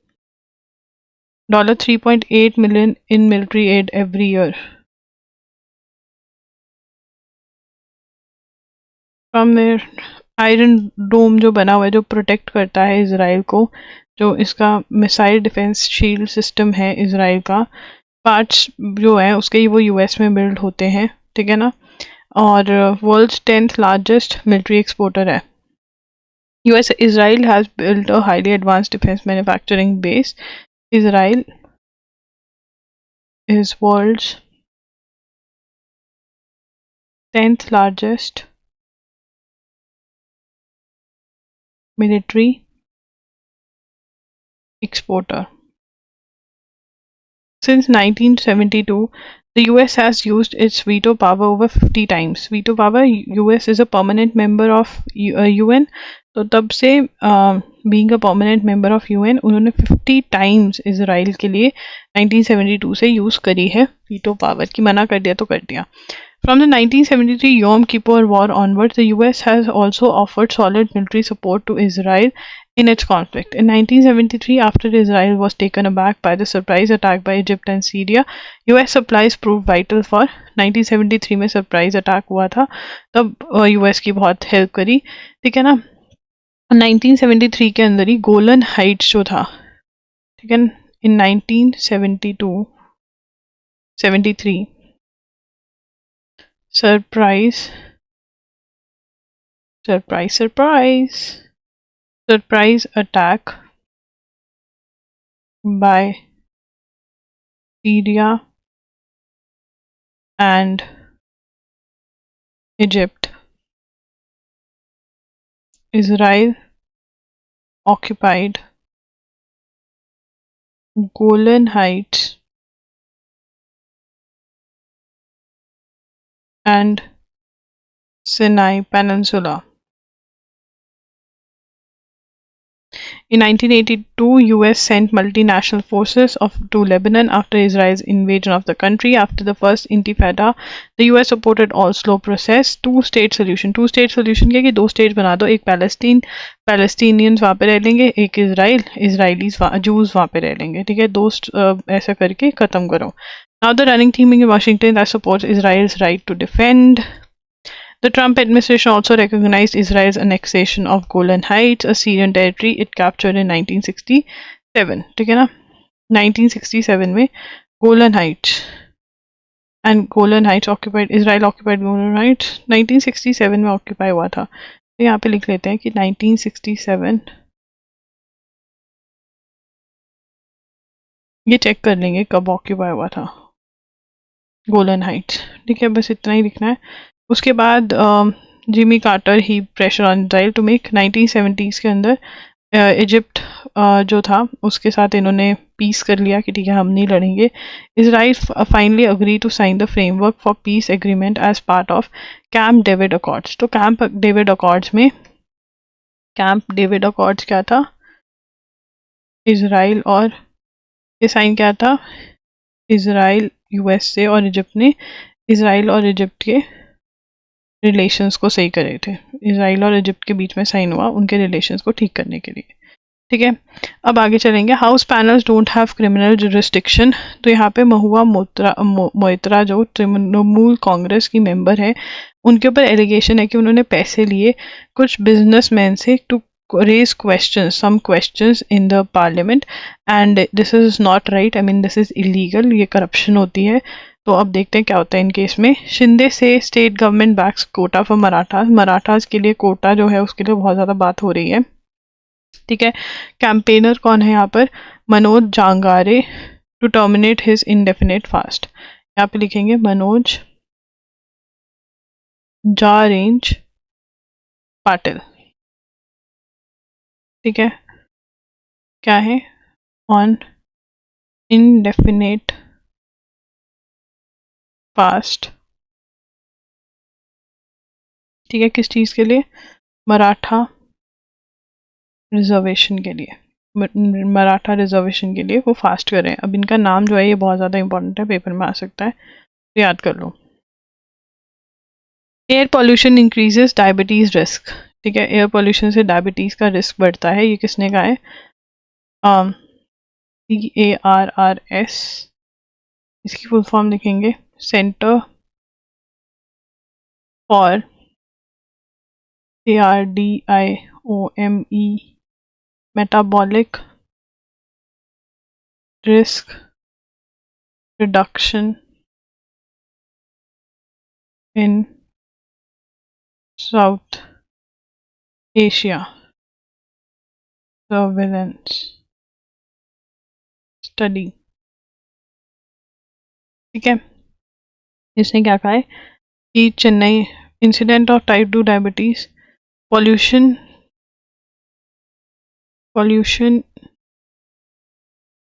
$3.8 million in military aid every year from their Iron Dome जो बना हुआ है, जो प्रोटेक्ट करता है इसराइल को, जो इसका मिसाइल डिफेंस शील्ड सिस्टम है इसराइल का, पार्ट्स जो है उसके वो यूएस में बिल्ड होते हैं। ठीक है ना, और world's 10th largest military exporter है. US Israel has built a highly advanced defense manufacturing base. Israel is world's 10th largest military exporter. Since 1972, the US has used its veto power over 50 times. Veto power, US is a permanent member of UN. तो तब से being a permanent member of UN, उन्होंने 50 times Israel के लिए 1972 से use करी है veto power की. मना कर दिया तो कर दिया. From the 1973 Yom Kippur War onwards, the US has also offered solid military support to Israel in its conflict. In 1973, after Israel was taken aback by the surprise attack by Egypt and Syria, US supplies proved vital for 1973 में surprise attack हुआ था, तब US की बहुत help करी. ठीक है ना. 1973 के अंदर ही गोलन हाइट्स जो था, ठीक है, in 1972 73 surprise attack by Syria and Egypt. Israel occupied Golan Heights and Sinai Peninsula. In 1982, US sent multinational forces to Lebanon after Israel's invasion of the country. After the first Intifada, the US supported Oslo process. Two-state solution क्या कि दो state बना दो, एक Palestinians वहाँ पे रह लेंगे, एक इजराइलीज जूस वहाँ पे रह लेंगे. ठीक है, दो ऐसा करके ख़त्म करो. Now the running theme in Washington that supports Israel's right to defend. The Trump administration also recognized Israel's annexation of Golan Heights, a Syrian territory it captured in 1967. ठीक है ना. 1967 में Golan Heights and Golan Heights occupied, Israel occupied Golan Heights 1967 में occupy हुआ था. तो यहाँ पे लिख लेते हैं कि 1967, ये चेक कर लेंगे कब ऑक्यूपाई हुआ था गोलन हाइट्स. ठीक है, बस इतना ही लिखना है. उसके बाद जिमी कार्टर ही pressure on Israel to make 1970s के अंदर इजिप्ट जो था उसके साथ इन्होंने पीस कर लिया कि ठीक है हम नहीं लड़ेंगे. Israel finally agree to sign the framework for peace agreement as part of Camp David accords. तो कैंप डेविड अकॉर्ड्स क्या था, इजराइल और ये साइन क्या था, इजराइल यूएसए और इजिप्ट ने इजराइल और इजिप्ट के रिलेशंस को सही करे थे. इजराइल और इजिप्ट के बीच में साइन हुआ उनके रिलेशंस को ठीक करने के लिए. ठीक है, अब आगे चलेंगे. House panels don't have criminal jurisdiction. तो यहाँ पे महुआ मोइत्रा जो तृणमूल कांग्रेस की मेंबर है, उनके ऊपर एलिगेशन है कि उन्होंने पैसे लिए कुछ बिजनेसमैन से to raise some questions in the parliament and this is not right. I mean this is illegal. ये करप्शन होती है. तो अब देखते हैं क्या होता है इन केस में. शिंदे से state government backs quota for Marathas के लिए कोटा जो है उसके लिए बहुत ज़्यादा बात हो रही है. ठीक है, कैंपेनर कौन है यहाँ पर, मनोज जांगारे to terminate his indefinite fast. यहाँ पे लिखेंगे मनोज जारेंज पाटिल. ठीक है, क्या है, ऑन indefinite past. ठीक है, किस चीज़ के लिए, मराठा रिजर्वेशन के लिए. मराठा रिजर्वेशन के लिए वो फास्ट कर रहे हैं. अब इनका नाम जो है ये बहुत ज़्यादा इंपॉर्टेंट है, पेपर में आ सकता है, तो याद कर लो. Air pollution increases diabetes risk. ठीक है, एयर पॉल्यूशन से डायबिटीज़ का रिस्क बढ़ता है. ये किसने कहा है, CARRS. इसकी फुल फॉर्म लिखेंगे, centre for CRDIOME metabolic risk reduction in South Asia Surveillance Study। ठीक है, इसने क्या कहा है कि Chennai incident of type 2 diabetes, pollution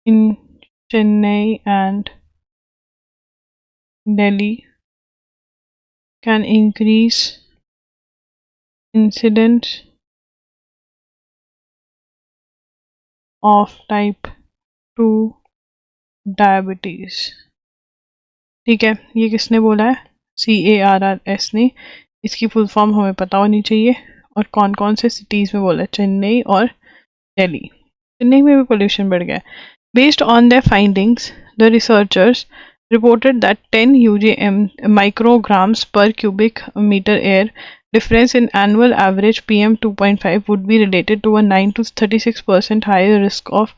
in Chennai and Delhi can increase incidence of type 2 diabetes. ठीक है, ये किसने बोला है? CARRS ने। इसकी फुल फॉर्म हमें पता होनी चाहिए, और कौन कौन से सिटीज़ में बोला है, चेन्नई और दिल्ली। चेन्नई में भी पोल्यूशन बढ़ गया है। Based on their findings, the researchers reported that 10 UGM micrograms per cubic meter air difference in annual average PM 2.5 would be related to a 9 to 36% higher risk of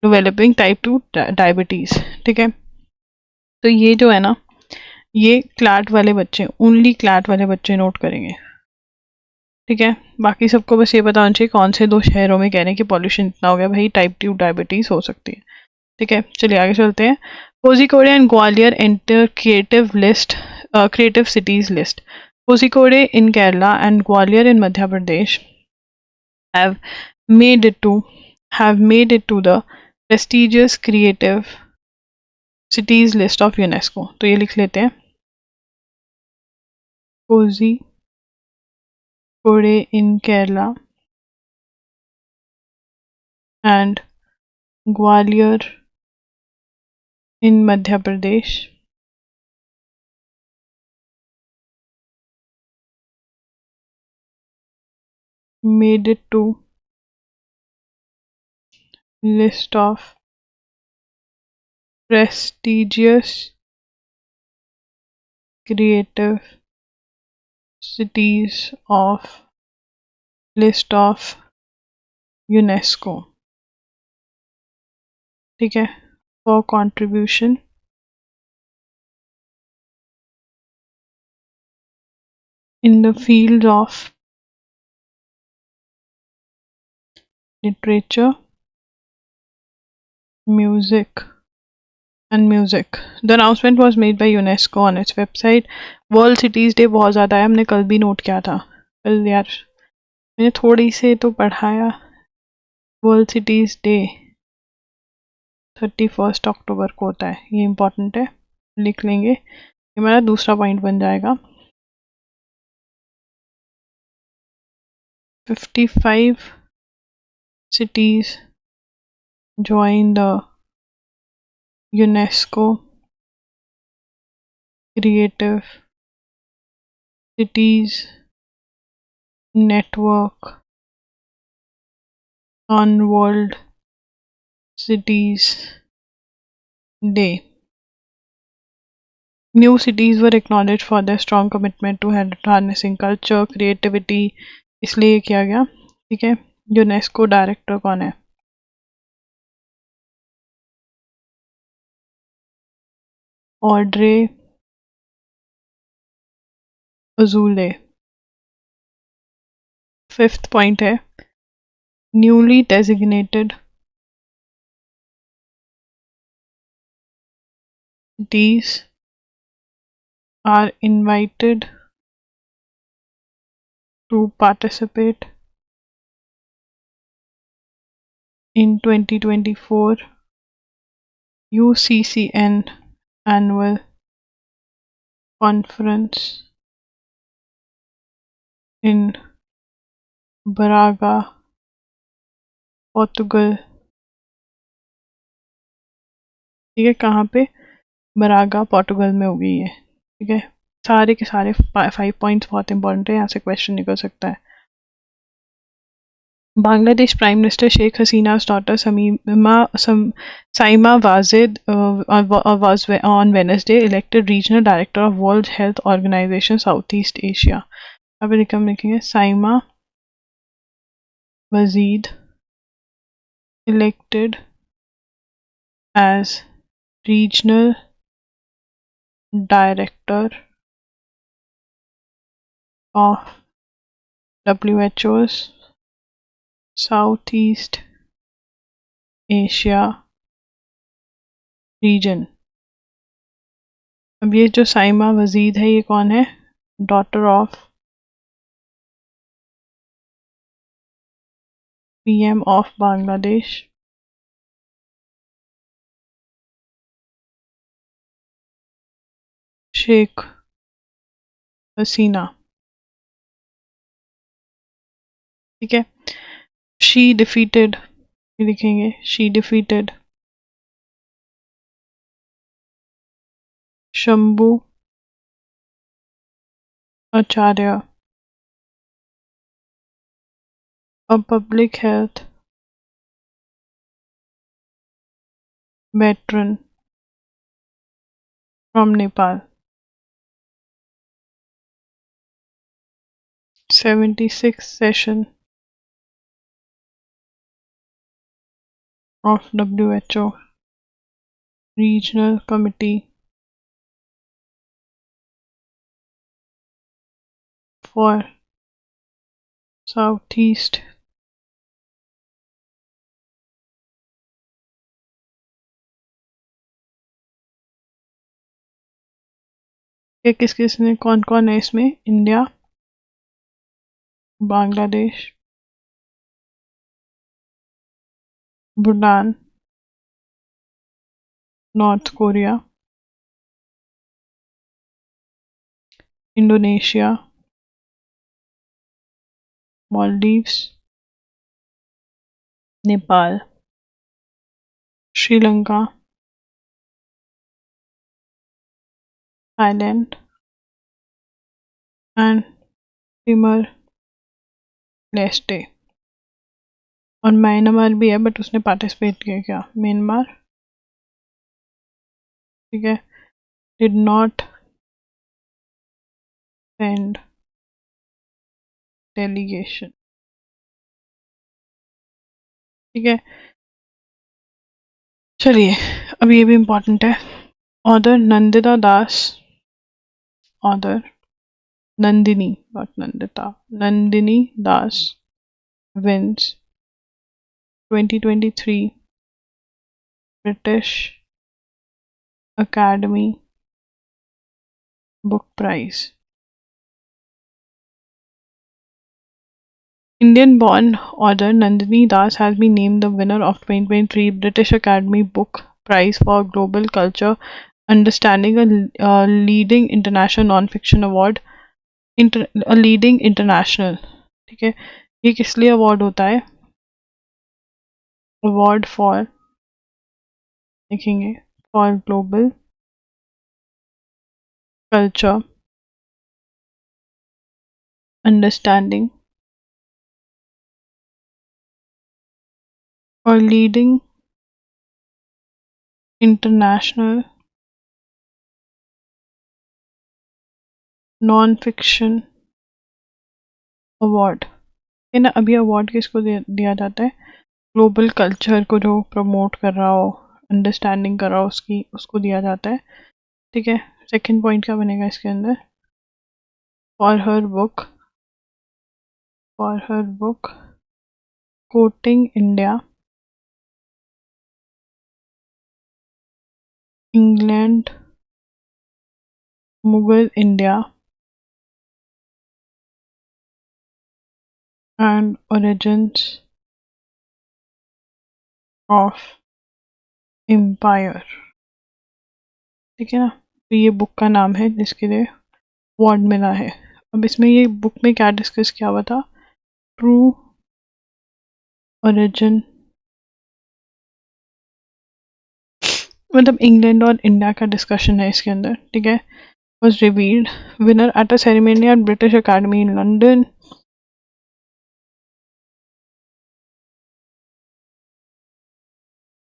developing type 2 diabetes। ठीक है, तो ये जो है ना, ये CLAT वाले बच्चे, ओनली क्लैट वाले बच्चे नोट करेंगे। ठीक है, बाकी सबको बस ये पता होना चाहिए कौन से दो शहरों में कह रहे हैं कि पॉल्यूशन इतना हो गया भाई, टाइप 2 डायबिटीज हो सकती है। ठीक है, चलिए आगे चलते हैं। Kozhikode and Gwalior enter creative cities list. Kozhikode in Kerala and Gwalior in Madhya Pradesh have made it to the prestigious creative cities list of UNESCO। तो ये लिख लेते हैं, कोझिकोडे इन Kerala and Gwalior in Madhya Pradesh made it to list of prestigious creative cities of list of UNESCO। ठीक है, for contribution in the field of literature, music and music। The announcement was made by UNESCO on its website। World Cities Day बहुत ज़्यादा है, हमने कल भी note किया था। कल यार मैंने थोड़ी से तो पढ़ाया। वर्ल्ड सिटीज़ डे 31 अक्टूबर को होता है, ये इम्पोर्टेंट है, लिख लेंगे, ये हमारा दूसरा पॉइंट बन जाएगा। 55 cities join the UNESCO Creative Cities Network on World Cities Day। New cities were acknowledged for their strong commitment to harnessing culture, creativity, इसलिए ये किया गया। ठीक है, यूनेस्को डायरेक्टर कौन है? ऑड्रे अजूले। 5th पॉइंट है, newly designated cities are invited to participate in 2024 UCCN annual conference in Braga, Portugal। ठीक है, कहाँ पे? बरागा पोर्टुगल में होगी ये। ठीक है, सारे के सारे 5 पॉइंट्स बहुत इंपॉर्टेंट है, यहाँ से क्वेश्चन निकल सकता है। Bangladesh prime minister Sheikh Hasina's daughter Saima Wazid was on Wednesday elected regional director of World Health Organization Southeast Asia। अब लिखेंगे Saima Wazed elected as regional director of WHO's Southeast Asia region. अब ये जो साइमा वजीद है ये कौन है? Daughter of PM of Bangladesh, Sheikh Hasina. ठीक है। शी डिफीटेड, लिखेंगे she defeated Shambhu Acharya, a public health veteran from Nepal. 76th session of WHO Regional Committee for Southeast ये किस किस ने कौन कौन है इसमें? India, Bangladesh, Bhutan, north Korea, Indonesia, Maldives, Nepal, Sri Lanka, Thailand and Timor Leste. और म्यांमार भी है बट उसने पार्टिसिपेट किया क्या? म्यांमार, ठीक है, डिड नॉट सेंड डेलीगेशन। ठीक है, चलिए अब ये भी इम्पोर्टेंट है। Other Nandita Das, other Nandini, not Nandita, Nandini Das wins 2023 British Academy Book Prize. Indian-born author Nandini Das has been named the winner of 2023 British Academy Book Prize for Global Culture Understanding, a leading international non-fiction award, a leading international। ठीक है, ये किस लिए award होता है? Award for, लिखेंगे for global culture understanding और leading international non fiction award है ना। अभी अवार्ड किसको दिया जाता है? ग्लोबल कल्चर को जो प्रमोट कर रहा हो, अंडरस्टैंडिंग कर रहा हो, उसको दिया जाता है। ठीक है, सेकंड पॉइंट क्या बनेगा इसके अंदर? For her book courting India, England, Mughal India and origins of empire. ठीक है ना, तो ये बुक का नाम है जिसके लिए अवार्ड मिला है। अब इसमें ये बुक में क्या डिस्कस किया हुआ था? ट्रू ओरिजिन, मतलब इंग्लैंड और इंडिया का डिस्कशन है इसके अंदर। ठीक है, was revealed winner at a ceremony at British Academy in London।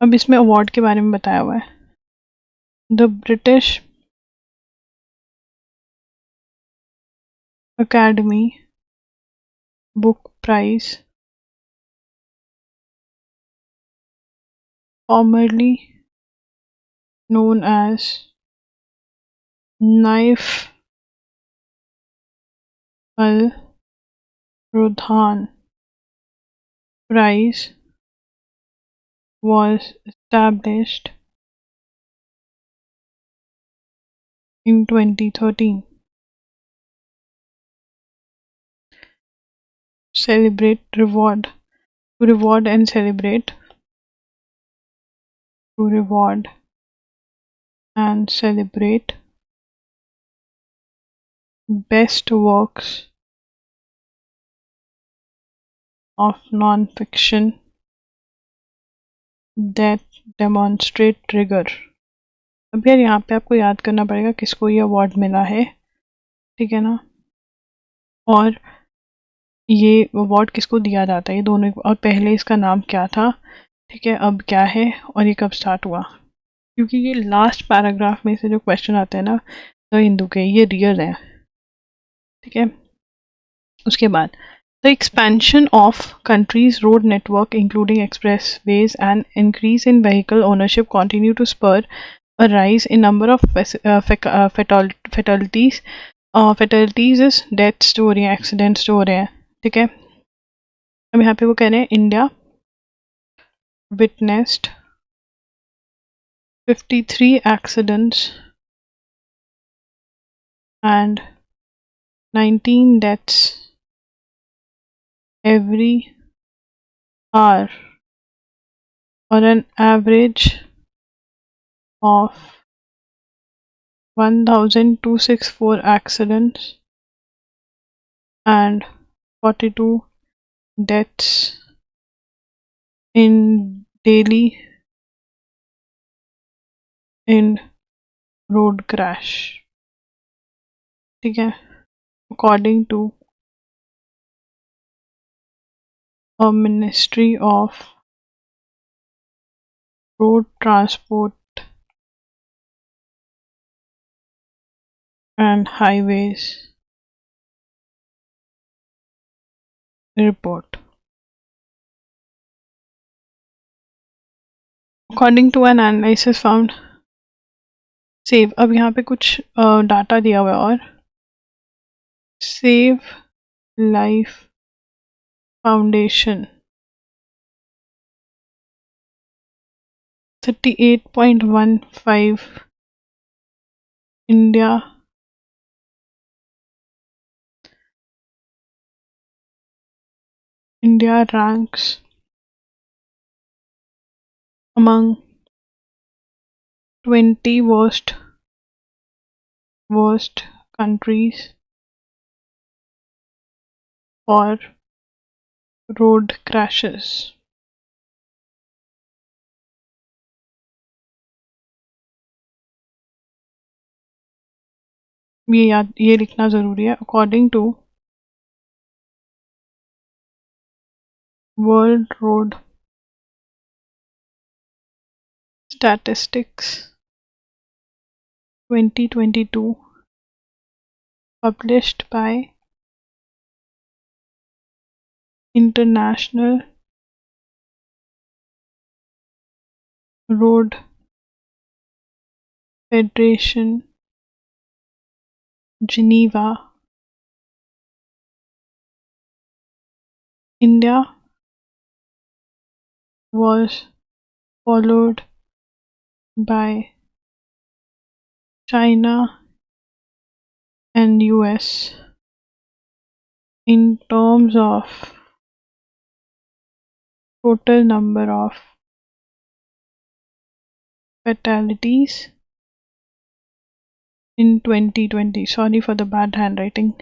अब इसमें अवार्ड के बारे में बताया हुआ है। The British academy book prize, formerly known as Nayef Al Pradhan Prize was established in 2013. Celebrate, reward, to reward and celebrate, to reward and celebrate best works of non-fiction that demonstrate rigor. अब यार यहाँ पे आपको याद करना पड़ेगा किसको ये अवार्ड मिला है, ठीक है ना, और ये अवार्ड किसको दिया जाता है, ये दोनों, और पहले इसका नाम क्या था, ठीक है, अब क्या है, और ये कब स्टार्ट हुआ, क्योंकि ये लास्ट पैराग्राफ में से जो क्वेश्चन आते हैं ना द हिंदू के, ये रियल है, ठीक है। उसके बाद the expansion of countries road network including expressways and increase in vehicle ownership continue to spur a rise in number of fatalities is deaths हो रही हैं, एक्सीडेंट्स हो रहे हैं, ठीक है। अब यहाँ पे वो कह रहे हैं India witnessed 53 accidents and 19 deaths every hour, or an average of 1,264 accidents and 42 deaths in daily in road crash, ठीक है, according to a Ministry of Road Transport and Highways report. According to an analysis found save, अब यहाँ पे कुछ data दिया हुआ है, और save life foundation 38.15 India ranks among 20 worst countries for road crashes. ये लिखना ज़रूरी है। According to World Road Statistics 2022 published by International Road Federation, Geneva, India was followed by China and US in terms of total number of fatalities in 2020. Sorry for the bad handwriting.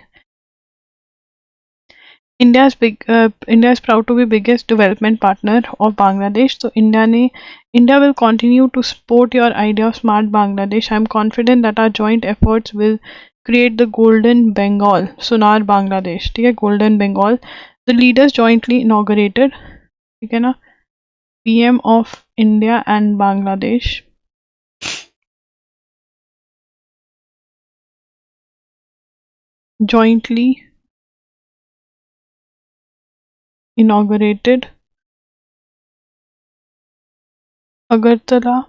India is proud to be biggest development partner of Bangladesh. So India will continue to support your idea of smart Bangladesh. I am confident that our joint efforts will create the Golden Bengal, Sonar Bangladesh. ठीक है, Golden Bengal. The leaders jointly inaugurated, ठीक है ना, PM of India and Bangladesh jointly inaugurated Agartala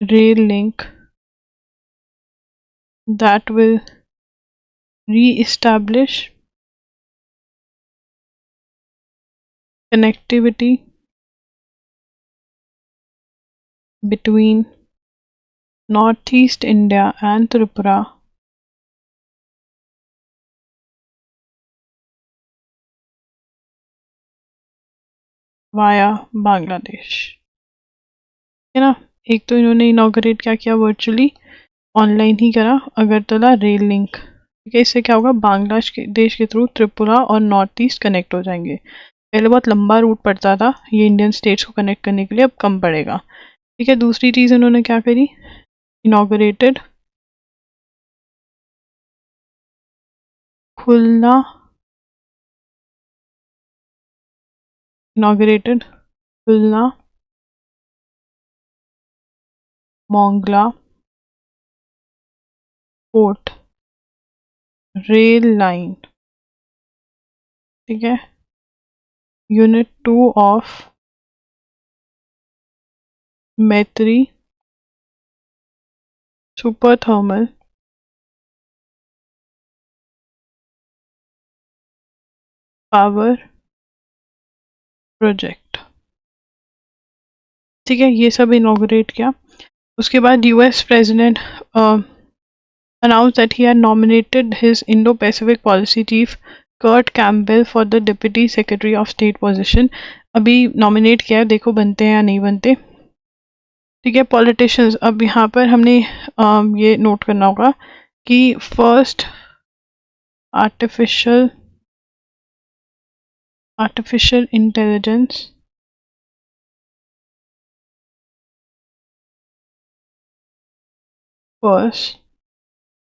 rail link that will re-establish connectivity between Northeast India and Tripura via Bangladesh. है ना। एक तो इन्होंने इनॉग्रेट क्या किया, वर्चुअली ऑनलाइन ही करा, अगरतला रेल लिंक। ठीक है, इससे क्या होगा, बांग्लादेश के देश के थ्रू त्रिपुरा और नॉर्थ ईस्ट कनेक्ट हो जाएंगे। पहले बहुत लंबा रूट पड़ता था ये इंडियन स्टेट्स को कनेक्ट करने के लिए, अब कम पड़ेगा। ठीक है, दूसरी चीज़ इन्होंने क्या करी, इनॉग्रेटेड खुलना मोंगला पोर्ट रेल लाइन। ठीक है, यूनिट 2 ऑफ मैत्री सुपर थर्मल पावर प्रोजेक्ट। ठीक है, ये सब इनॉग्रेट किया। उसके बाद US president announced that he had nominated his Indo-Pacific policy chief Kurt Campbell for the Deputy Secretary of State position। अभी नॉमिनेट किया है, देखो बनते हैं या नहीं बनते। ठीक है, पॉलिटिशियंस, अब यहाँ पर हमने ये नोट करना होगा कि first artificial intelligence first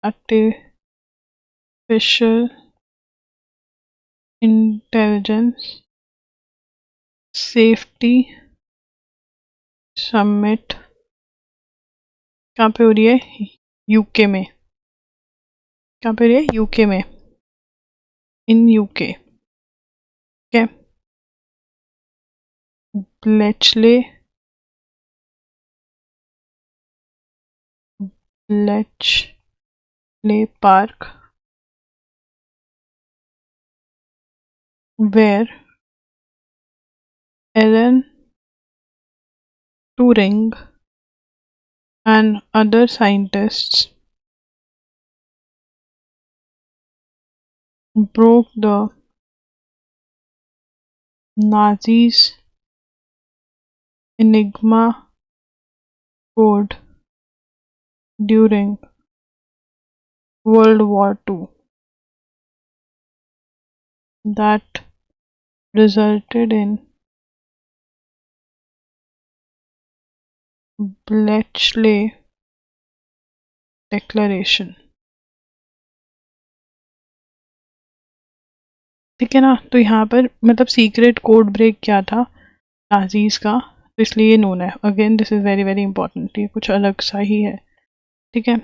artificial intelligence safety summit कहाँ पे हो रही है, यूके में। कहाँ पे हो रही है, यूके में, इन यूके। ठीक है, Bletchley park where Alan Turing and other scientists broke the Nazis' Enigma code during World War II that resulted in Bletchley Declaration। ठीक है ना, तो यहाँ पर मतलब सीक्रेट कोड ब्रेक क्या था नाजीज का, तो इसलिए ये नोन है। Again this is very very important, ये कुछ अलग सा ही है। ठीक है,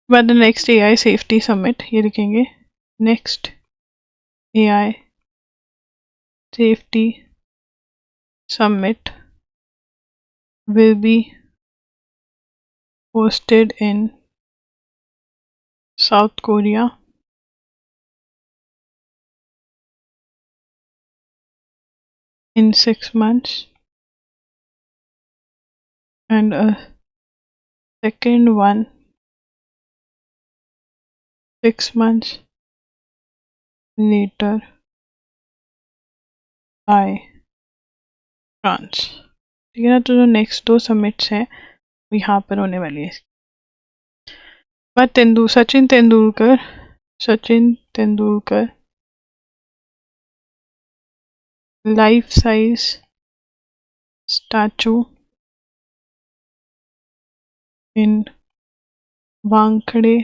बाद the next AI safety summit, ये लिखेंगे next AI safety summit will be hosted in South Korea in 6 months and a second one 6 months later by France। ठीक है ना, तो जो नेक्स्ट 2 समिट्स हैं वो यहाँ पर होने वाली है। पर Sachin Tendulkar life size statue in Wankhede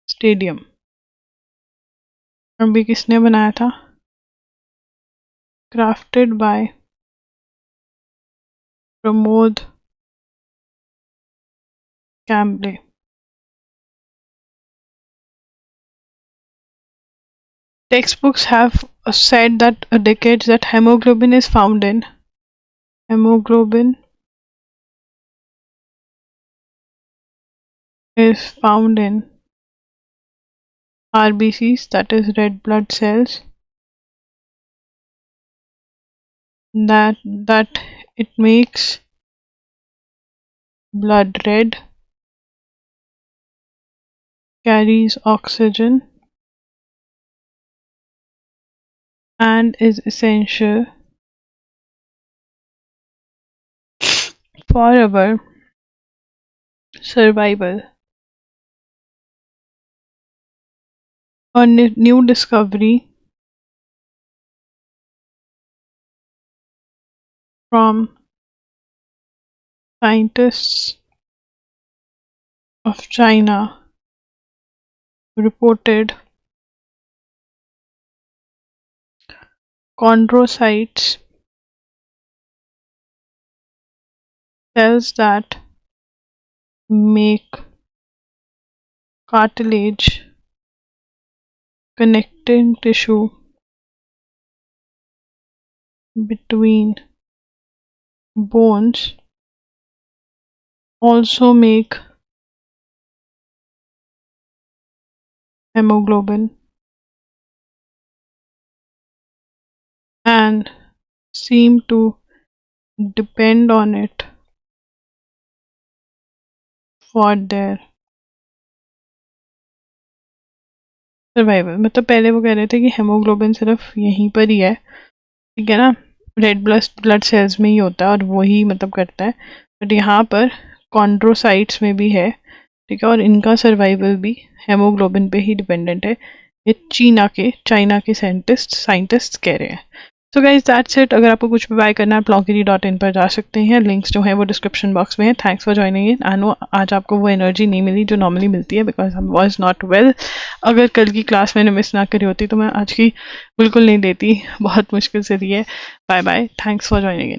stadium. अभी किसने बनाया था, crafted by Pramod Kamble। Textbooks have said that decades that hemoglobin is found in RBCs, that is red blood cells, that it makes blood red, carries oxygen, and is essential for our survival. A new discovery from scientists of China reported chondrocytes, cells that make cartilage, connecting tissue between bones, also make hemoglobin and seem to depend on it for their survival. मतलब पहले वो कह रहे थे कि haemoglobin सिर्फ यहीं पर ही है, ठीक है ना, रेड ब्लड सेल्स में ही होता है और वही मतलब करता है, बट यहाँ पर कॉन्ड्रोसाइट्स में भी है, ठीक है, और इनका सर्वाइवल भी हेमोग्लोबिन पे ही डिपेंडेंट है. ये चाइना के साइंटिस्ट कह रहे हैं. So guys that's it. अगर आपको कुछ भी बाय करना है bloggery.in पर जा सकते हैं. लिंक्स जो हैं वो डिस्क्रिप्शन बॉक्स में है. Thanks for joining in. I know आज आपको वो एनर्जी नहीं मिली जो नॉर्मली मिलती है because I was not well. अगर कल की क्लास मैंने मिस ना करी होती तो मैं आज की बिल्कुल नहीं देती. बहुत मुश्किल से दी है. Bye bye. Thanks for joining in.